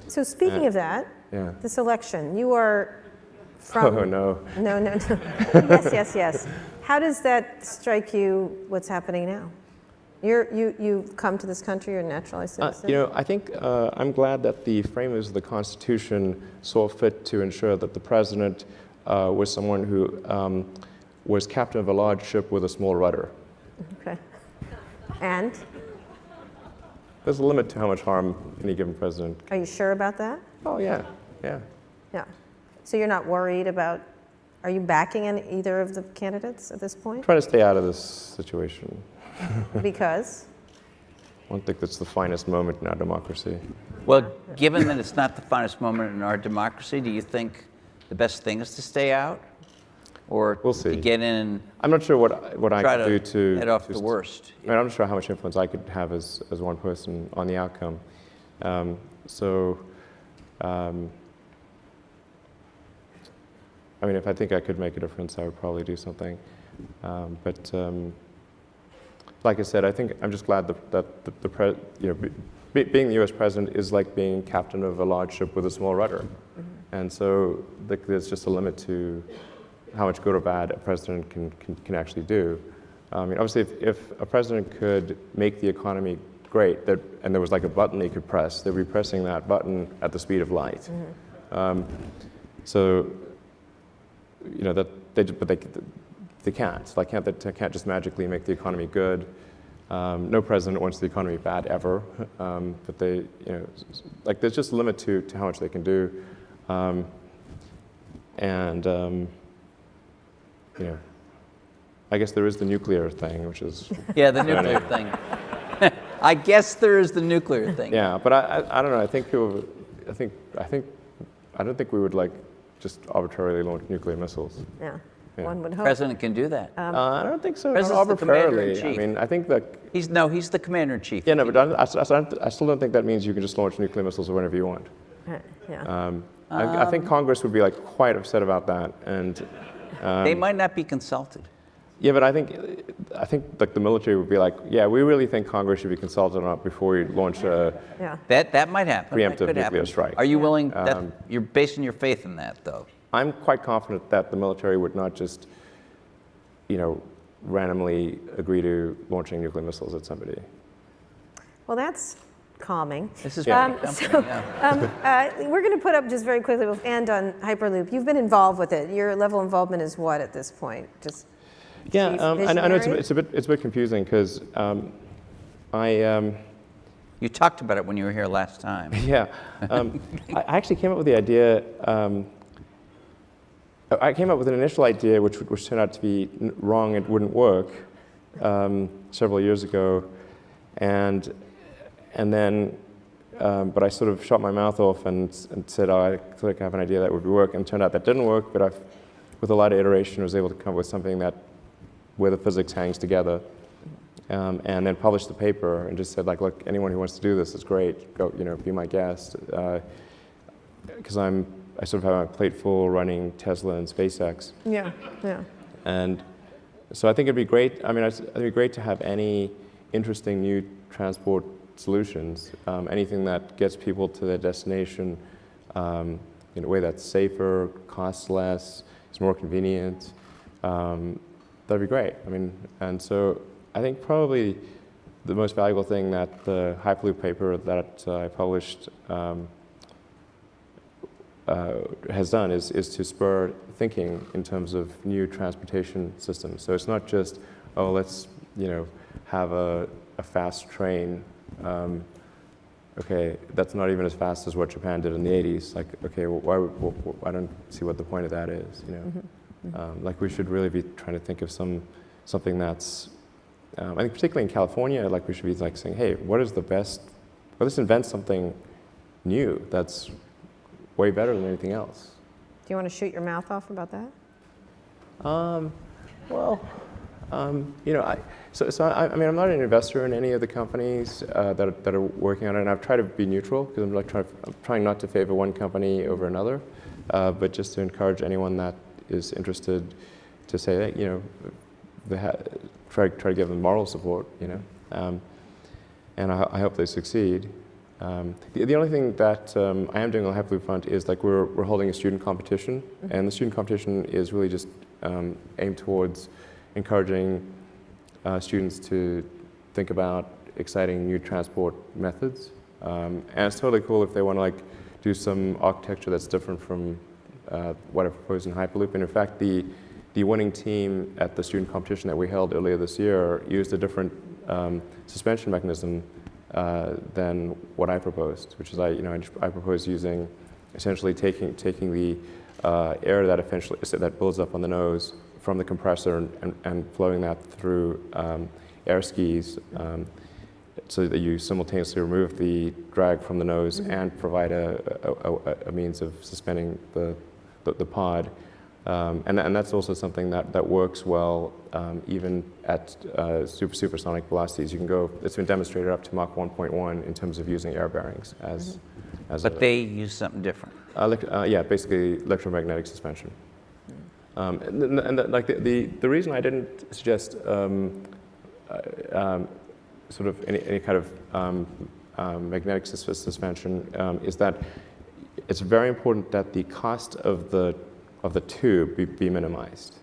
So speaking of that, yeah. this election, you are from... Oh, no. No. Yes. How does that strike you, what's happening now? You've come to this country, you're a naturalized citizen? I think I'm glad that the framers of the Constitution saw fit to ensure that the president was someone who was captain of a large ship with a small rudder. Okay. And? There's a limit to how much harm any given president. Are you sure about that? Oh, yeah. Yeah. So you're not worried about, are you backing either of the candidates at this point? I'm trying to stay out of this situation. Because? I don't think that's the finest moment in our democracy. Well, given that it's not the finest moment in our democracy, do you think the best thing is to stay out? Or we'll see. To get in and I'm not sure what I could do to head off the worst? I mean, I'm not sure how much influence I could have as one person on the outcome. I mean, if I think I could make a difference, I would probably do something. Like I said, I think I'm just glad that being the U.S. president is like being captain of a large ship with a small rudder. Mm-hmm. And so there's just a limit to how much good or bad a president can actually do. I mean, obviously, if a president could make the economy great, and there was like a button they could press, they'd be pressing that button at the speed of light. Mm-hmm. They can't. They can't just magically make the economy good. No president wants the economy bad ever. But there's just a limit to how much they can do. I guess there is the nuclear thing, which is... Yeah, the nuclear thing. I guess there is the nuclear thing. Yeah, but I don't know. I don't think we would just arbitrarily launch nuclear missiles. Yeah. Yeah. One would The hope. president can do that. I don't think so. President's the Arbitrarily. commander-in-chief. I mean, I think that... He's the commander-in-chief. Yeah, no, but I still don't think that means you can just launch nuclear missiles whenever you want. Yeah. I think Congress would be quite upset about that, and they might not be consulted. Yeah, but I think like the military would be like, yeah, we really think Congress should be consulted on it before we launch a. Yeah. That might happen. That Preemptive could nuclear happen. strike. Are you willing? You're basing your faith in that, though. I'm quite confident that the military would not just, randomly agree to launching nuclear missiles at somebody. Well, that's calming. This is Yeah. pretty comforting, yeah. We're going to put up just very quickly, we'll end on Hyperloop. You've been involved with it. Your level of involvement is what at this point? Just Yeah, chief I know visionary? it's a bit confusing because You talked about it when you were here last time. yeah, I actually came up with the idea. I came up with an initial idea which turned out to be wrong. It wouldn't work several years ago, and then. But I sort of shot my mouth off and said, oh, I feel like I have an idea that would work. And it turned out that didn't work, but with a lot of iteration, was able to come up with something where the physics hangs together. And then published the paper and just said, like, look, anyone who wants to do this is great. Go, be my guest. Because I sort of have my plate full running Tesla and SpaceX. Yeah, yeah. And so I think it'd be great. I mean, it'd be great to have any interesting new transport solutions, anything that gets people to their destination in a way that's safer, costs less, is more convenient. That'd be great. I mean, and so I think probably the most valuable thing that the Hyperloop paper that I published has done is to spur thinking in terms of new transportation systems. So it's not just, oh, let's have a fast train. Okay, that's not even as fast as what Japan did in the 80s. Like, okay, well, I don't see what the point of that is. Like we should really be trying to think of something that's. I think particularly in California, like we should be like saying, hey, what is the best? Well, let's invent something new that's way better than anything else. Do you want to shoot your mouth off about that? I mean, I'm not an investor in any of the companies that are working on it, and I've tried to be neutral because I'm trying not to favor one company over another, but just to encourage anyone that is interested to say that try to give them moral support, and I hope they succeed. The only thing that I am doing on the Hyperloop front is like we're holding a student competition, and the student competition is really just aimed towards encouraging students to think about exciting new transport methods. And it's totally cool if they want to like do some architecture that's different from what I proposed in Hyperloop. And in fact, the winning team at the student competition that we held earlier this year used a different suspension mechanism than what I proposed, which is I proposed using essentially taking the air that builds up on the nose from the compressor and flowing that through air skis so that you simultaneously remove the drag from the nose and provide a means of suspending the pod. And that's also something that works well even at supersonic velocities. You can go, it's been demonstrated up to Mach 1.1 in terms of using air bearings as But they use something different. yeah, basically electromagnetic suspension. The reason I didn't suggest sort of any kind of magnetic suspension is that it's very important that the cost of the tube be minimized.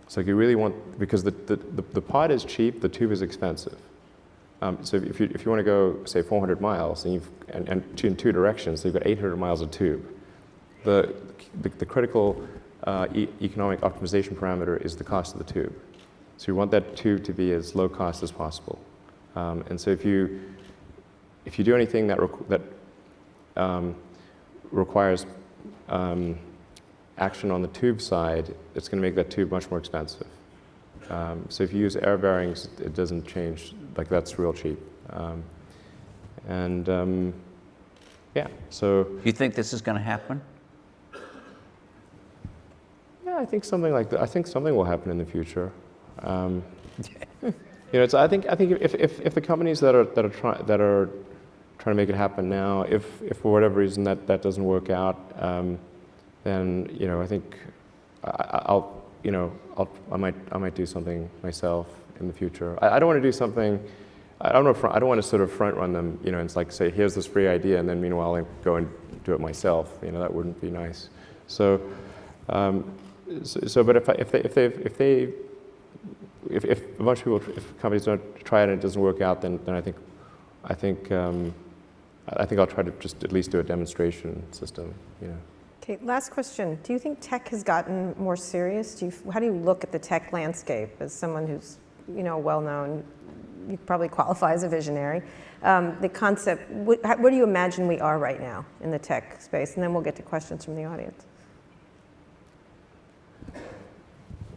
So you really want, because the pod is cheap, the tube is expensive. So if you want to go, say, 400 miles and in two directions, so you've got 800 miles of tube. The critical economic optimization parameter is the cost of the tube. So you want that tube to be as low cost as possible. And so if you do anything that requires action on the tube side, it's going to make that tube much more expensive. So if you use air bearings, it doesn't change. Like that's real cheap. Yeah. So You think this is going to happen? yeah, I think something like that. I think something will happen in the future. So I think if the companies that are trying to make it happen now, if for whatever reason that doesn't work out, then I think I might do something myself in the future. I don't want to do something. I don't want to sort of front run them. It's like say, here's this free idea, and then meanwhile I go and do it myself. That wouldn't be nice. So, but if a bunch of people, if companies don't try it and it doesn't work out, then I think I'll try to just at least do a demonstration system. Okay, last question. Do you think tech has gotten more serious? How do you look at the tech landscape as someone who's, well-known? You probably qualify as a visionary. The concept, where do you imagine we are right now in the tech space? And then we'll get to questions from the audience.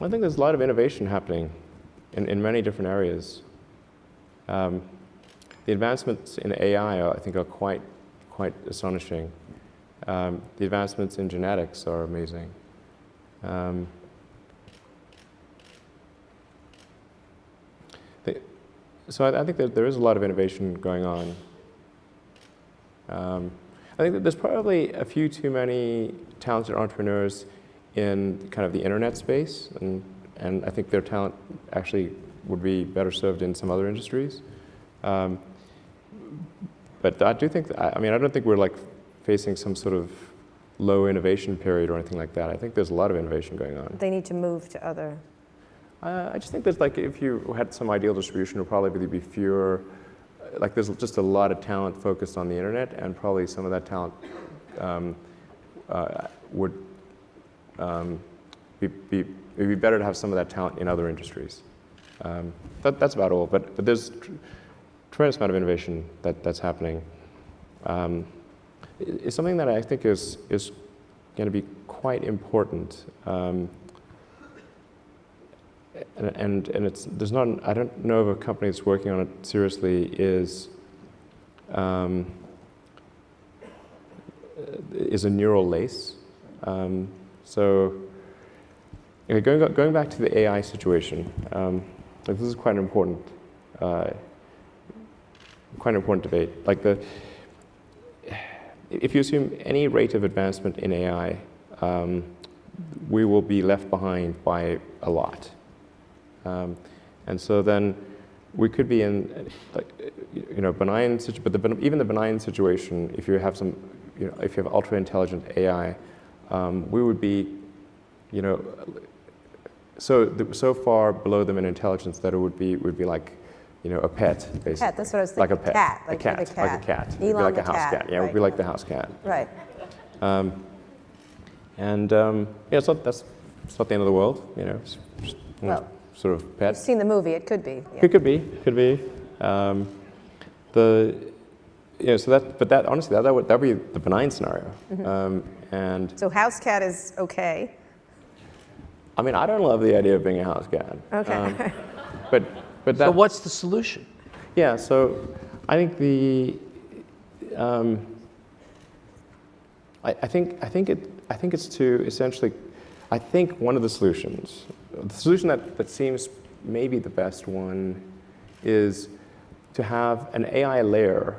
I think there's a lot of innovation happening in many different areas. The advancements in AI, I think, are quite astonishing. The advancements in genetics are amazing. So I think that there is a lot of innovation going on. I think that there's probably a few too many talented entrepreneurs in kind of the internet space, and I think their talent actually would be better served in some other industries. But I do think, I don't think we're like facing some sort of low innovation period or anything like that. I think there's a lot of innovation going on. They need to move to other. I just think there's like, if you had some ideal distribution, it would probably be fewer. Like there's just a lot of talent focused on the internet, and probably some of that talent would it'd be better to have some of that talent in other industries. That's about all. But there's tremendous amount of innovation that's happening. It's something that I think is going to be quite important. And there's not, I don't know of a company that's working on it seriously is a neural lace. So anyway, going back to the AI situation, this is quite an important debate. Like if you assume any rate of advancement in AI, we will be left behind by a lot. And so then we could be in, benign, but even the benign situation, if you have if you have ultra intelligent AI, we would be, so far below them in intelligence that it would be like, a pet, basically. Pet, that's what I was thinking. Like a pet. Cat, like a cat. It would be Elon like the a house cat. Yeah, it would be like the house cat. Right. That's not the end of the world, Just, Well, sort of pet. You've seen the movie, it could be. Yeah. It could be. But that honestly, that would be the benign scenario. And So house cat is okay. I don't love the idea of being a house cat. Okay. But that. So what's the solution? Yeah. So I think I think it's to essentially. I think one of the solutions, the solution that seems maybe the best one, is to have an AI layer.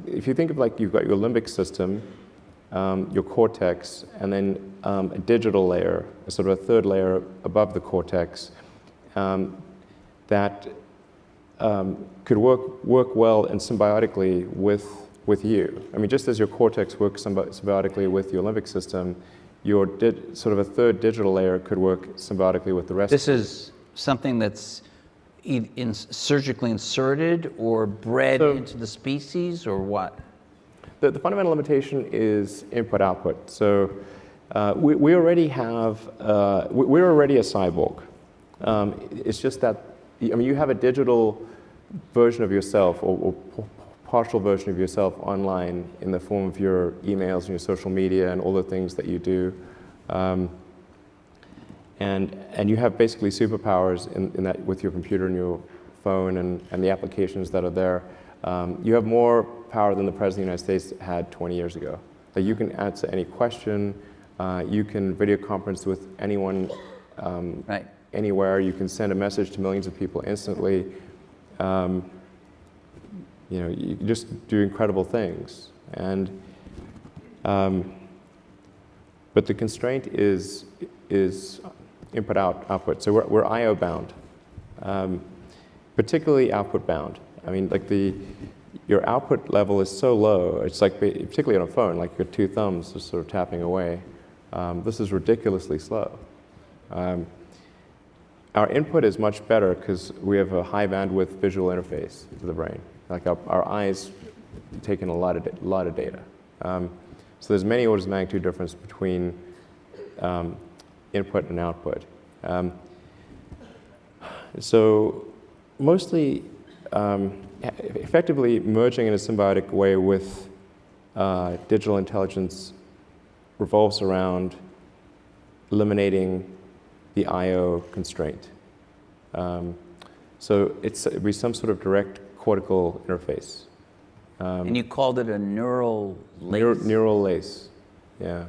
If you think of like you've got your limbic system, your cortex, and then a digital layer, sort of a third layer above the cortex, that could work well and symbiotically with you. Just as your cortex works symbiotically with your limbic system, your sort of a third digital layer could work symbiotically with the rest. This is something that's surgically inserted or bred into the species, or what? The fundamental limitation is input-output. So we already have, we're already a cyborg. It's just that, you have a digital version of yourself or partial version of yourself online in the form of your emails and your social media and all the things that you do. And you have basically superpowers in that with your computer and your phone and the applications that are there. You have more power than the President of the United States had 20 years ago. That you can answer any question, you can video conference with anyone Right. anywhere, you can send a message to millions of people instantly. You just do incredible things. And but the constraint is output. So we're I/O bound, particularly output bound. I mean, like your output level is so low. It's like, particularly on a phone, like your two thumbs are sort of tapping away. This is ridiculously slow. Our input is much better because we have a high bandwidth visual interface to the brain. Like our eyes take in a lot of data. So there's many orders of magnitude difference between input and output. So mostly, effectively merging in a symbiotic way with digital intelligence revolves around eliminating the I/O constraint. So it'd be some sort of direct cortical interface. And you called it a neural lace? Neural lace, yeah.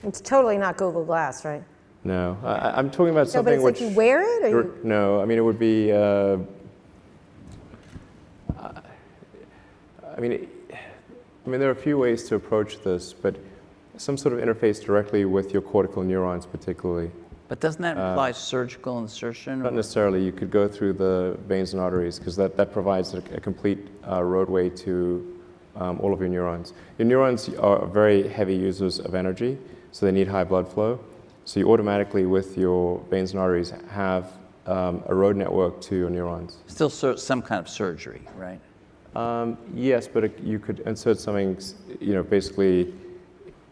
It's totally not Google Glass, right? No, I'm talking about No, but something it's which... like you wear it, or you... No, I mean, it would be... I mean, there are a few ways to approach this, but some sort of interface directly with your cortical neurons, particularly. But doesn't that imply surgical insertion? Not necessarily. You could go through the veins and arteries, because that provides a complete roadway to all of your neurons. Your neurons are very heavy users of energy, so they need high blood flow. So you automatically, with your veins and arteries, have a road network to your neurons. Still some kind of surgery, right? Yes, but you could insert something, basically,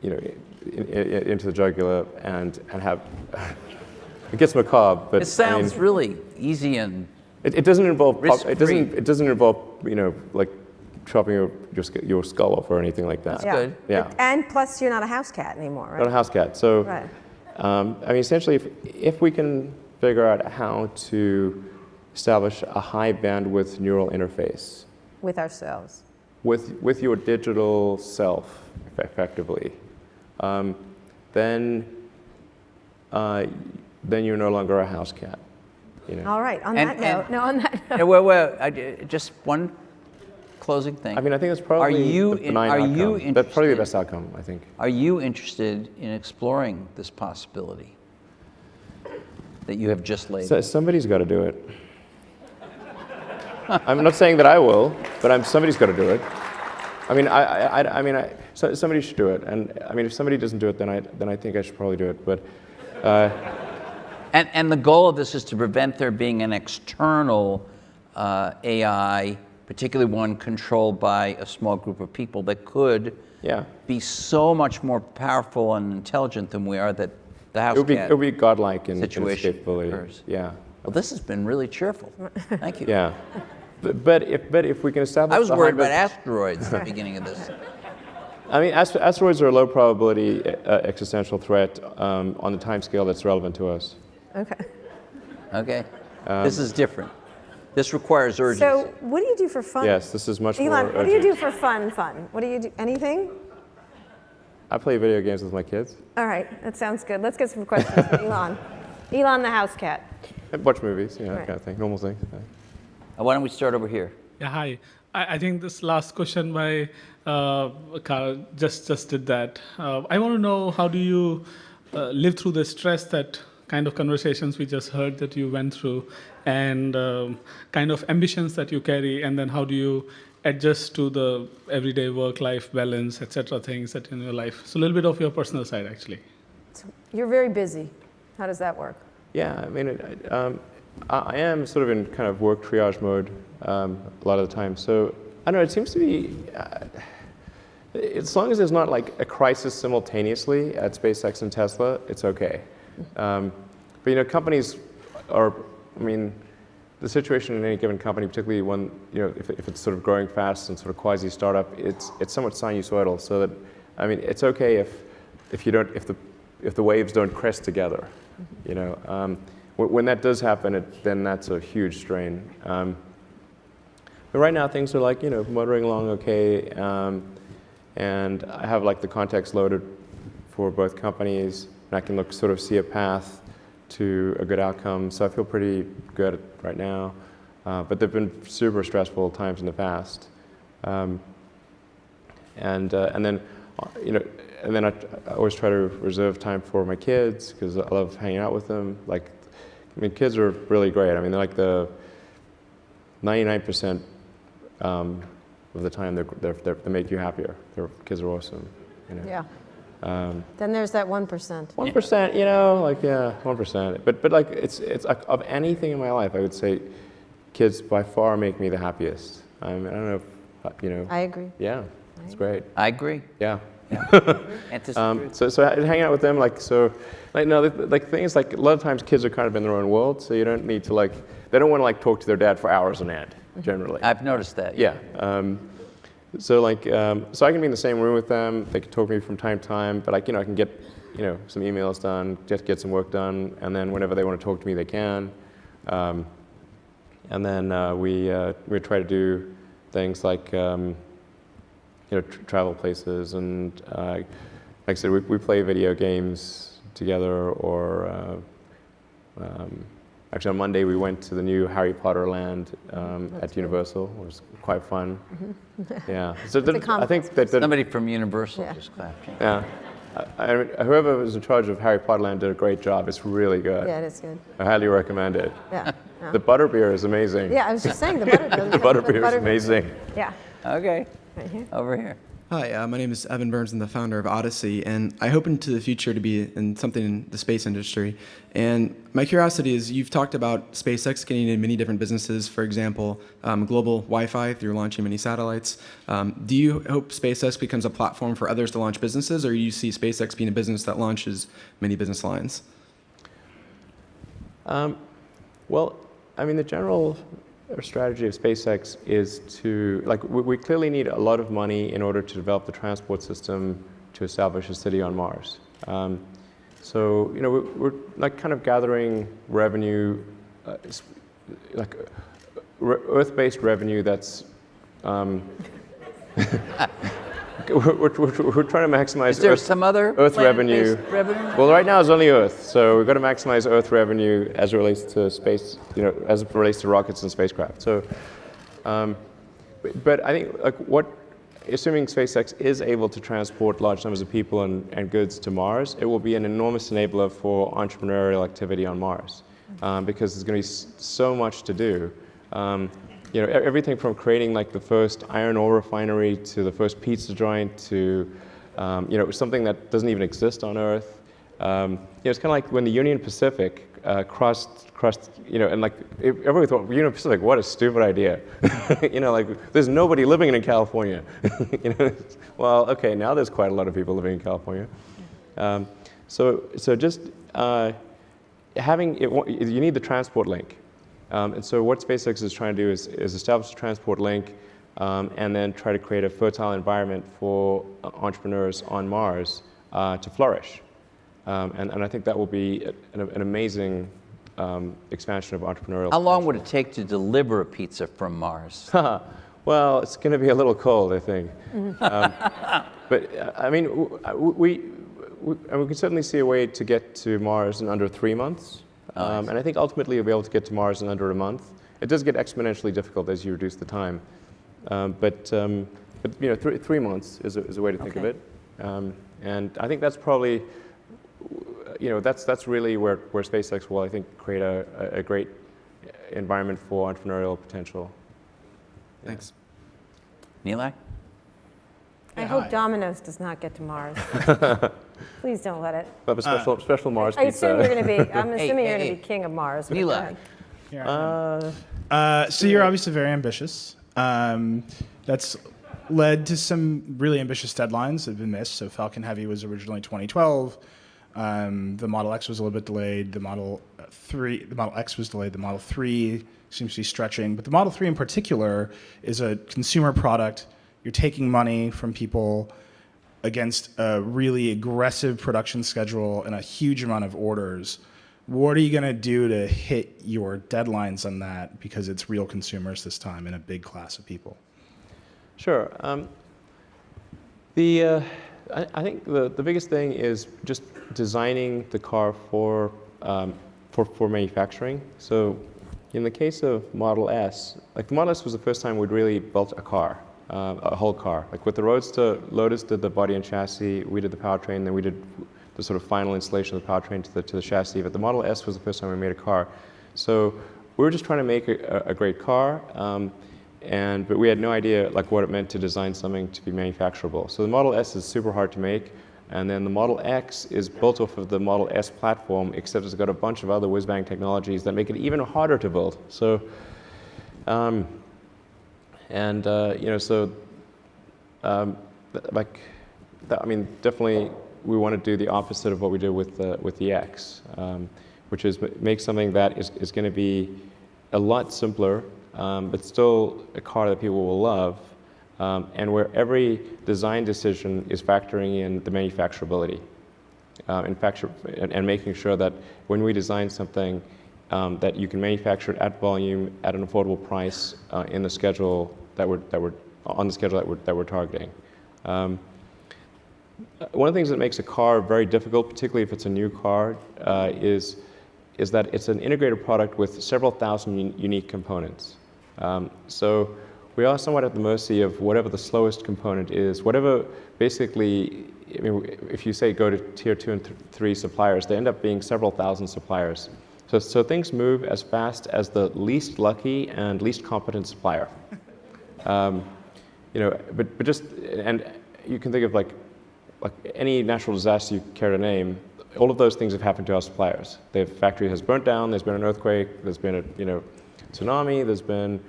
into the jugular and have. It gets macabre, but It sounds really easy and it doesn't involve. risk-free. It doesn't involve, like chopping your skull off or anything like that. That's good. Yeah. And plus, you're not a house cat anymore, right? Not a house cat. So, Right. Essentially, if we can figure out how to establish a high bandwidth neural interface With ourselves. with your digital self, effectively, then you're no longer a house cat. All right. On And- that note, no, on that note. Just one closing thing. I mean, I think it's probably the benign outcome. That's probably the best outcome, I think. Are you interested in exploring this possibility that you have just laid? So somebody's got to do it. I'm not saying that I will, but somebody's got to do it. So somebody should do it. And I mean, if somebody doesn't do it, then I think I should probably do it. But And the goal of this is to prevent there being an external AI, particularly one controlled by a small group of people, that could be so much more powerful and intelligent than we are, that the house cat it would be godlike in its situation capability. occurs. Yeah. Well, this has been really cheerful. Thank you. Yeah. But if we can establish... I was the worried high- about asteroids at the beginning of this. I mean, asteroids are a low probability existential threat on the time scale that's relevant to us. Okay. Okay? This is different. This requires urgency. So, what do you do for fun? Yes, this is much more Elon, what do you urgent. do for fun? What do you do? Anything? I play video games with my kids. All right, that sounds good. Let's get some questions for Elon. Elon the house cat. I watch movies, that Right. kind of thing, normal thing. Why don't we start over here? Yeah, hi. I think this last question by Carl just did that. I want to know, how do you live through the stress, that kind of conversations we just heard that you went through, and kind of ambitions that you carry, and then how do you adjust to the everyday work-life balance, etc., things that in your life? So a little bit of your personal side, actually. So you're very busy. How does that work? Yeah, I mean, I am sort of in kind of work triage mode a lot of the time. So I don't know, it seems to be, as long as there's not like a crisis simultaneously at SpaceX and Tesla, it's okay. But companies are, the situation in any given company, particularly when, if it's sort of growing fast and sort of quasi-startup, it's somewhat sinusoidal. So that, it's okay if the waves don't crest together, When that does happen, then that's a huge strain. But right now things are like, motoring along okay, and I have like the context loaded for both companies, and I can sort of see a path to a good outcome. So I feel pretty good right now. But there've been super stressful times in the past. And then, and then I always try to reserve time for my kids because I love hanging out with them. Like, I mean, kids are really great. I mean, they're like the 99% of the time they make you happier. Kids are awesome. You know? Yeah. Then there's that 1%. 1%, you know, like, yeah, 1%. But like, it's like, of anything in my life, I would say kids by far make me the happiest. I don't know if, you know. I agree. Yeah, it's great. I agree. Yeah. So hanging out with them, like, so, like, no, like, thing is, like, a lot of times kids are kind of in their own world, so you don't need to, like, they don't want to, like, talk to their dad for hours on end, generally. I've noticed that. Yeah. So like, so I can be in the same room with them. They can talk to me from time to time, but like, you know, I can get, you know, some emails done, just get some work done, and then whenever they want to talk to me, they can. And then we try to do things like, you know, travel places, and like I said, we play video games together, or actually on Monday we went to the new Harry Potter land at Universal. It was quite fun. Yeah. So I think that Somebody from Universal Yeah. just clapped. yeah. I mean, whoever was in charge of Harry Potter land did a great job. It's really good. Yeah, it is good. I highly recommend it. Yeah. Yeah. The butterbeer is amazing. Yeah, I was just saying the butterbeer. The butterbeer is amazing. Yeah. Okay, Right here. over here. Hi, my name is Evan Burns. I'm the founder of Odyssey, and I hope into the future to be in something in the space industry. And my curiosity is, you've talked about SpaceX getting into many different businesses, for example, global Wi-Fi through launching many satellites. Do you hope SpaceX becomes a platform for others to launch businesses, or do you see SpaceX being a business that launches many business lines? Well, I mean, the general strategy of SpaceX is to, like, we clearly need a lot of money in order to develop the transport system to establish a city on Mars. So, you know, we're like kind of gathering revenue, like Earth-based revenue that's, we're trying to maximize Is there some other Earth revenue. planet-based revenue? Well, right now it's only Earth, so we've got to maximize Earth revenue as it relates to space, you know, as it relates to rockets and spacecraft. So, but I think, like, assuming SpaceX is able to transport large numbers of people and goods to Mars, it will be an enormous enabler for entrepreneurial activity on Mars, because there's going to be so much to do. You know, everything from creating like the first iron ore refinery to the first pizza joint to, you know, something that doesn't even exist on Earth. You know, it's kind of like when the Union Pacific crossed, you know, and like everybody thought, Union Pacific, what a stupid idea. You know, like there's nobody living in California. You know, well, okay, now there's quite a lot of people living in California. So just having it, you need the transport link. And so what SpaceX is trying to do is establish a transport link, and then try to create a fertile environment for entrepreneurs on Mars to flourish. And I think that will be an amazing expansion of entrepreneurial How long would it take to deliver a pizza from Mars? Well, it's going to be a little cold, I think. But I mean, we can certainly see a way to get to Mars in under 3 months. And I think ultimately you'll be able to get to Mars in under a month. It does get exponentially difficult as you reduce the time. But you know, 3 months is a way to think of it. And I think that's probably, you know, that's really where SpaceX will, I think, create a great environment for entrepreneurial potential. Yeah. Thanks. Nilay? I hope Domino's does not get to Mars. Please don't let it. We'll have a special Mars I pizza. assume you're going to be. I'm assuming you're hey. going to be king of Mars. but go Nilay. ahead. So you're obviously very ambitious. That's led to some really ambitious deadlines that have been missed. So Falcon Heavy was originally 2012. The Model X was a little bit delayed. The Model X was delayed. The Model 3 seems to be stretching. But the Model 3 in particular is a consumer product. You're taking money from people against a really aggressive production schedule and a huge amount of orders. What are you going to do to hit your deadlines on that? Because it's real consumers this time and a big class of people. Sure. I think the biggest thing is just designing the car for manufacturing. So in the case of Model S, like the Model S was the first time we'd really built a car. a whole car. Like with the Roadster, Lotus did the body and chassis, we did the powertrain, then we did the sort of final installation of the powertrain to the chassis. But the Model S was the first time we made a car. So we were just trying to make a great car, but we had no idea like what it meant to design something to be manufacturable. So the Model S is super hard to make. And then the Model X is built off of the Model S platform, except it's got a bunch of other whiz-bang technologies that make it even harder to build. So, definitely we want to do the opposite of what we did with the X, which is make something that is going to be a lot simpler, but still a car that people will love. And where every design decision is factoring in the manufacturability, and making sure that when we design something, that you can manufacture it at volume at an affordable price in the schedule that we're targeting. One of the things that makes a car very difficult, particularly if it's a new car, is that it's an integrated product with several thousand unique components. So we are somewhat at the mercy of whatever the slowest component is, whatever basically, I mean, if you say go to tier 2 and 3 suppliers, they end up being several thousand suppliers. So things move as fast as the least lucky and least competent supplier. But you can think of like any natural disaster you care to name, all of those things have happened to our suppliers. Their factory has burnt down, there's been an earthquake, there's been a tsunami, there's been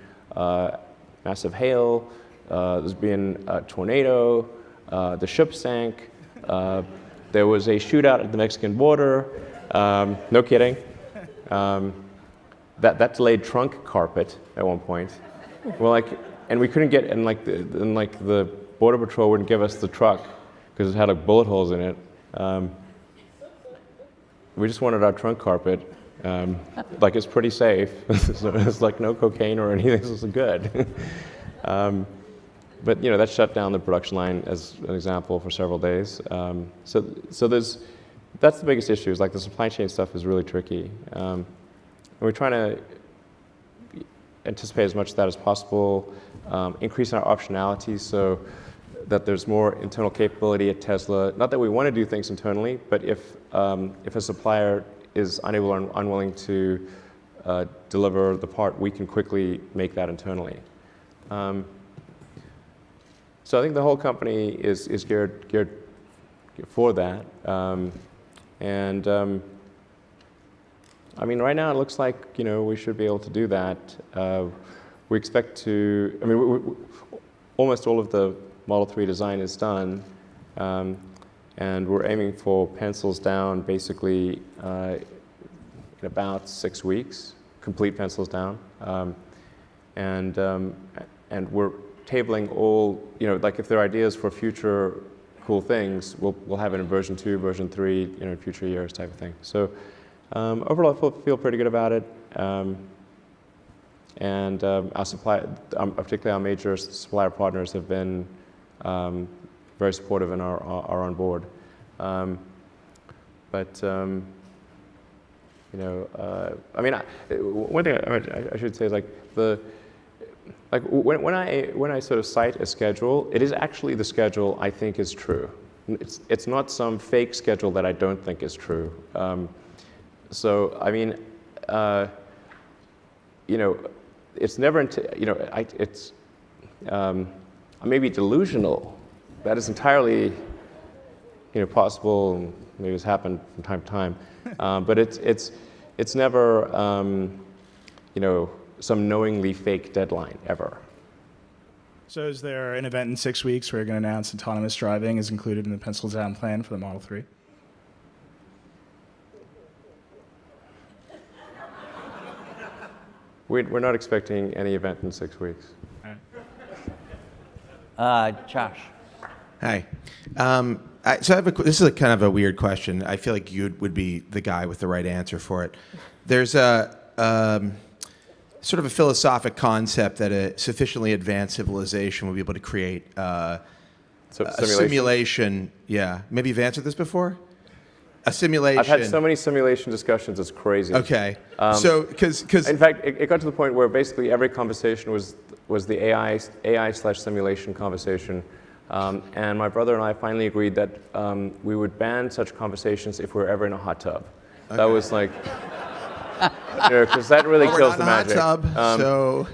massive hail, there's been a tornado, the ship sank, there was a shootout at the Mexican border, no kidding. That delayed trunk carpet at one point. Well, and we couldn't get, and the Border Patrol wouldn't give us the truck because it had like bullet holes in it. We just wanted our trunk carpet. It's pretty safe, so it's like no cocaine or anything, so it's good. But that shut down the production line as an example for several days. That's the biggest issue, is like the supply chain stuff is really tricky. And we're trying to anticipate as much of that as possible, increase our optionality so that there's more internal capability at Tesla. Not that we want to do things internally, but if a supplier is unable or unwilling to deliver the part, we can quickly make that internally. So I think the whole company is geared for that. Right now it looks like we should be able to do that. We expect to. Almost all of the Model 3 design is done, and we're aiming for pencils down basically in about 6 weeks, complete pencils down, and we're tabling all. If there are ideas for future cool things, we'll have it in version 2, version 3, in future years type of thing. So overall, I feel pretty good about it. Our supply, particularly our major supplier partners, have been very supportive and are on board. One thing I should say is when I sort of cite a schedule, it is actually the schedule I think is true. It's not some fake schedule that I don't think is true. It's never, I may be delusional. That is entirely, possible. Maybe it's happened from time to time, but it's never, some knowingly fake deadline ever. So is there an event in 6 weeks where you're going to announce autonomous driving is included in the pencil down plan for the Model 3? We're not expecting any event in 6 weeks. Josh. Hi. So I have this is kind of a weird question. I feel like you would be the guy with the right answer for it. There's a sort of a philosophic concept that a sufficiently advanced civilization will be able to create a simulation. Yeah, maybe you've answered this before. A simulation. I've had so many simulation discussions, it's crazy. Okay. So, because In fact, it got to the point where basically every conversation was the AI/simulation conversation. And my brother and I finally agreed that we would ban such conversations if we were ever in a hot tub. Okay. That was like, because that really kills the magic. Hot tub,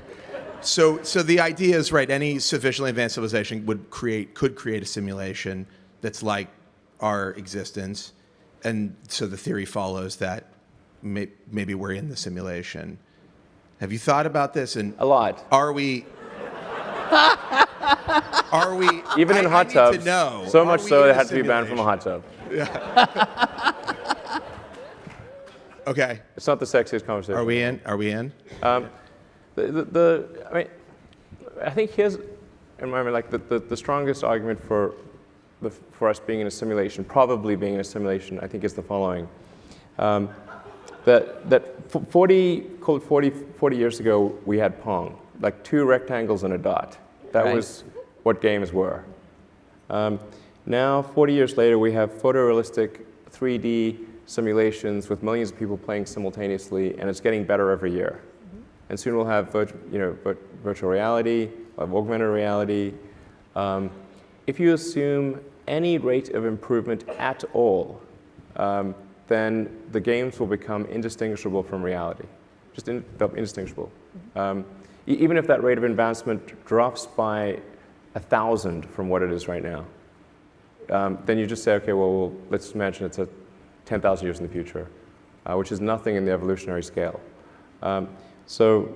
so the idea is right. Any sufficiently advanced civilization could create a simulation that's like our existence, and so the theory follows that maybe we're in the simulation. Have you thought about this? And a lot. Are we? Even in hot tubs? To know. So much so it had to be banned from a hot tub. Okay. It's not the sexiest conversation. Are we in? Are we in? I mean, I think here's, the strongest argument for us being in a simulation, probably being in a simulation, I think is the following. That 40 years ago, we had Pong, like 2 rectangles and a dot. That Right. was what games were. Now, 40 years later, we have photorealistic 3D simulations with millions of people playing simultaneously, and it's getting better every year. And soon we'll have virtual reality, we'll have augmented reality. If you assume any rate of improvement at all, then the games will become indistinguishable from reality, just indistinguishable. Even if that rate of advancement drops by 1,000 from what it is right now, then you just say, okay, well, let's imagine it's 10,000 years in the future, which is nothing in the evolutionary scale. So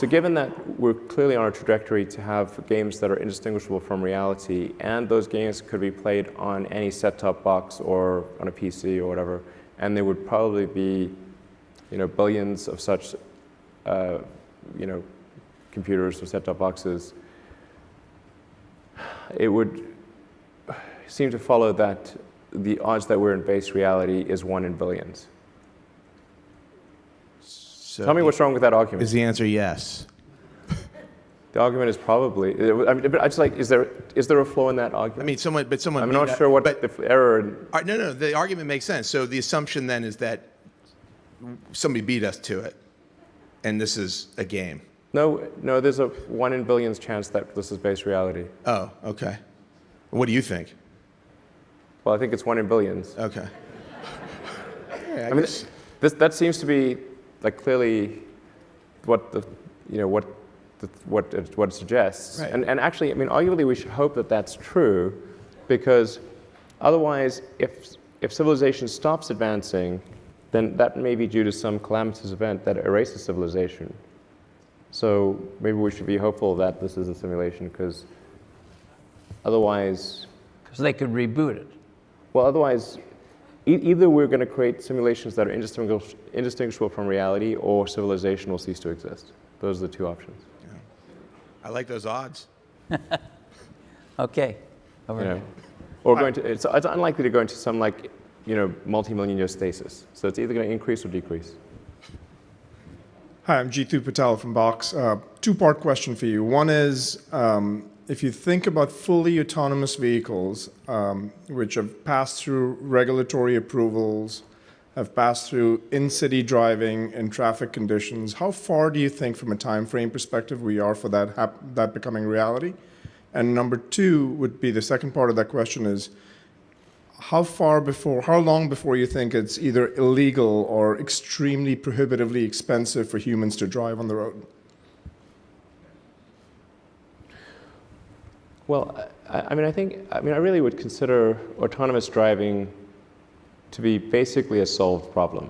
given that we're clearly on a trajectory to have games that are indistinguishable from reality, and those games could be played on any set-top box or on a PC or whatever, and there would probably be, billions of such, computers or set-top boxes, it would seem to follow that the odds that we're in base reality is 1 in billions. So Tell me what's wrong with that argument. Is the answer yes? The argument is probably. I mean, but I just like, is there a flaw in that argument? I mean, someone. I'm not sure what the error. No. The argument makes sense. So the assumption then is that somebody beat us to it, and this is a game. No. There's a 1 in billions chance that this is base reality. Oh, okay. What do you think? Well, I think it's 1 in billions. Okay. Yeah, I mean, that seems to be like clearly what it suggests. Right. And actually, I mean, arguably, we should hope that that's true, because otherwise, if civilization stops advancing, then that may be due to some calamitous event that erases civilization. So maybe we should be hopeful that this is a simulation, because otherwise. Because they could reboot it. Well, otherwise, either we're going to create simulations that are indistinguishable from reality, or civilization will cease to exist. Those are the 2 options. Yeah. I like those odds. Okay. Over there. Or it's unlikely to go into some multi-million year stasis. So it's either going to increase or decrease. Hi, I'm Jeetu Patel from Box. 2-part question for you. One is, if you think about fully autonomous vehicles, which have passed through regulatory approvals, have passed through in-city driving and traffic conditions, how far do you think from a time frame perspective we are for that becoming reality? And number 2 would be, the second part of that question is, how long before you think it's either illegal or extremely prohibitively expensive for humans to drive on the road? Well, I really would consider autonomous driving to be basically a solved problem.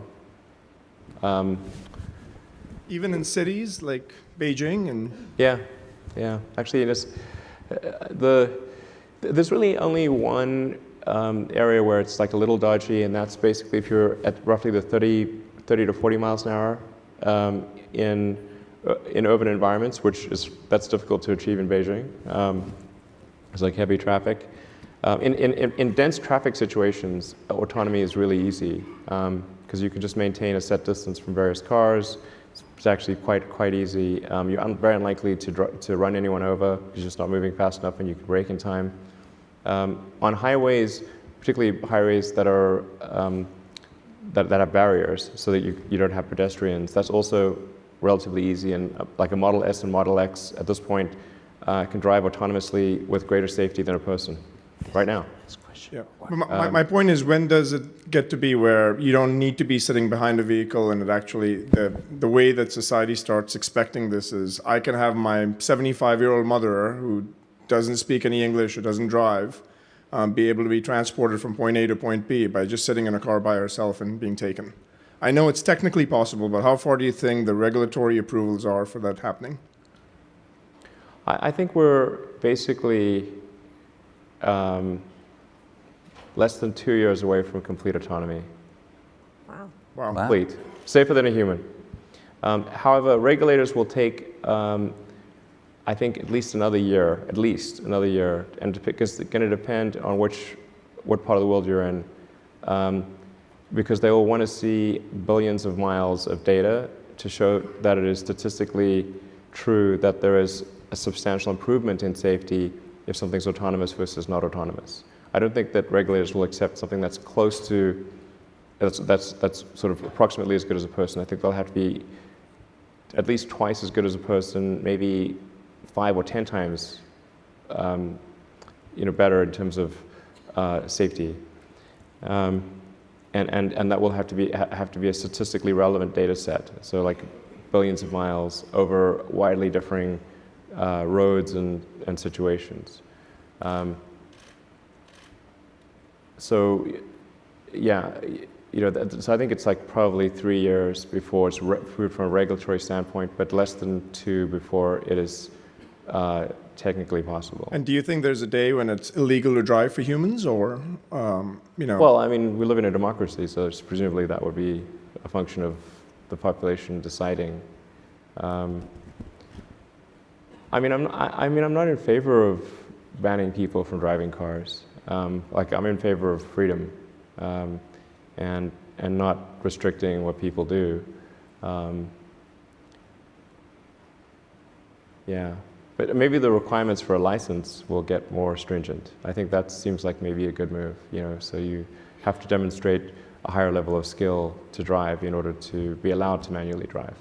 Even in cities like Beijing and... Yeah. Actually, there's really only one area where it's like a little dodgy, and that's basically if you're at roughly the 30 to 40 miles an hour in urban environments, that's difficult to achieve in Beijing. It's like heavy traffic. In dense traffic situations, autonomy is really easy, because you can just maintain a set distance from various cars. It's actually quite easy. You're very unlikely to run anyone over because you're just not moving fast enough, and you can brake in time. On highways, particularly highways that are that have barriers so that you don't have pedestrians, that's also relatively easy. And like a Model S and Model X at this point can drive autonomously with greater safety than a person right now. Yeah. But my point is, when does it get to be where you don't need to be sitting behind a vehicle, and it actually, the way that society starts expecting this is, I can have my 75-year-old mother who doesn't speak any English or doesn't drive, be able to be transported from point A to point B by just sitting in a car by herself and being taken. I know it's technically possible, but how far do you think the regulatory approvals are for that happening? I think we're basically less than 2 years away from complete autonomy. Wow. Wow. Complete. Safer than a human. However, regulators will take, I think, at least another year, and because it's going to depend on what part of the world you're in, because they will want to see billions of miles of data to show that it is statistically true that there is a substantial improvement in safety if something's autonomous versus not autonomous. I don't think that regulators will accept something that's close to, that's sort of approximately as good as a person. I think they'll have to be at least twice as good as a person, maybe 5 or 10 times better in terms of safety. And that will have to be a statistically relevant data set. So like billions of miles over widely differing roads and situations. So yeah, so I think it's like probably 3 years before it's approved from a regulatory standpoint, but less than 2 before it is technically possible. And do you think there's a day when it's illegal to drive for humans, or, Well, I mean, we live in a democracy, so presumably that would be a function of the population deciding. I'm not in favor of banning people from driving cars. I'm in favor of freedom and not restricting what people do. Yeah, but maybe the requirements for a license will get more stringent. I think that seems like maybe a good move. So you have to demonstrate a higher level of skill to drive in order to be allowed to manually drive.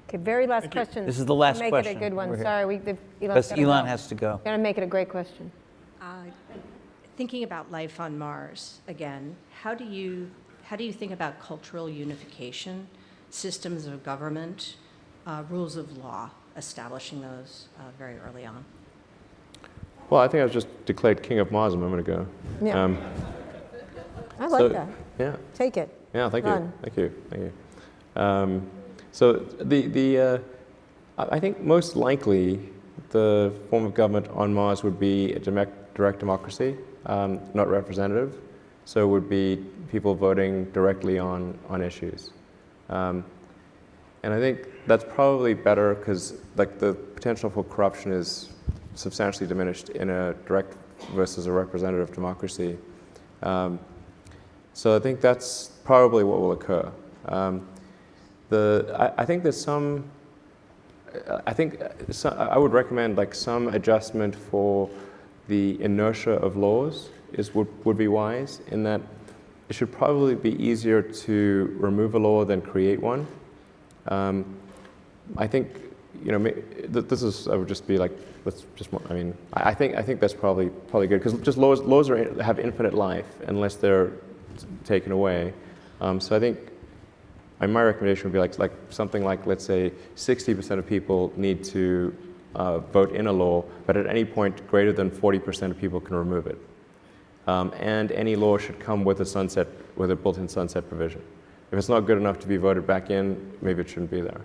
Okay, very last question. This is the last Make question. it a good one. We're here. Sorry, Because Elon has to go. Gotta make it a great question. Thinking about life on Mars again, how do you think about cultural unification, systems of government, rules of law, establishing those very early on? Well, I think I was just declared king of Mars a moment ago. Yeah. I like so- that. Yeah. Take it. Yeah, thank Run. you. So I think most likely the form of government on Mars would be a direct democracy, not representative. So it would be people voting directly on issues. And I think that's probably better because like the potential for corruption is substantially diminished in a direct versus a representative democracy. So I think that's probably what will occur. I think there's I would recommend like some adjustment for the inertia of laws would be wise, in that it should probably be easier to remove a law than create one. I think this is, I would just be like, I think that's probably good, because just laws have infinite life unless they're taken away. So I think my recommendation would be like something like, let's say 60% of people need to vote in a law, but at any point greater than 40% of people can remove it. And any law should come with a built-in sunset provision. If it's not good enough to be voted back in, maybe it shouldn't be there.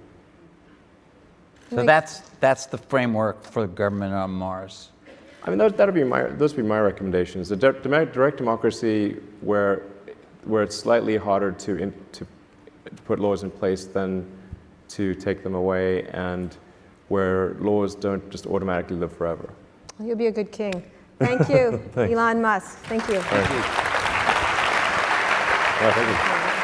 So that's the framework for the government on Mars. I mean, those would be my recommendations. A direct democracy where it's slightly harder to put laws in place than to take them away, and where laws don't just automatically live forever. You'll be a good king. Thank you, Elon Musk. Thank you. All right. Thank you.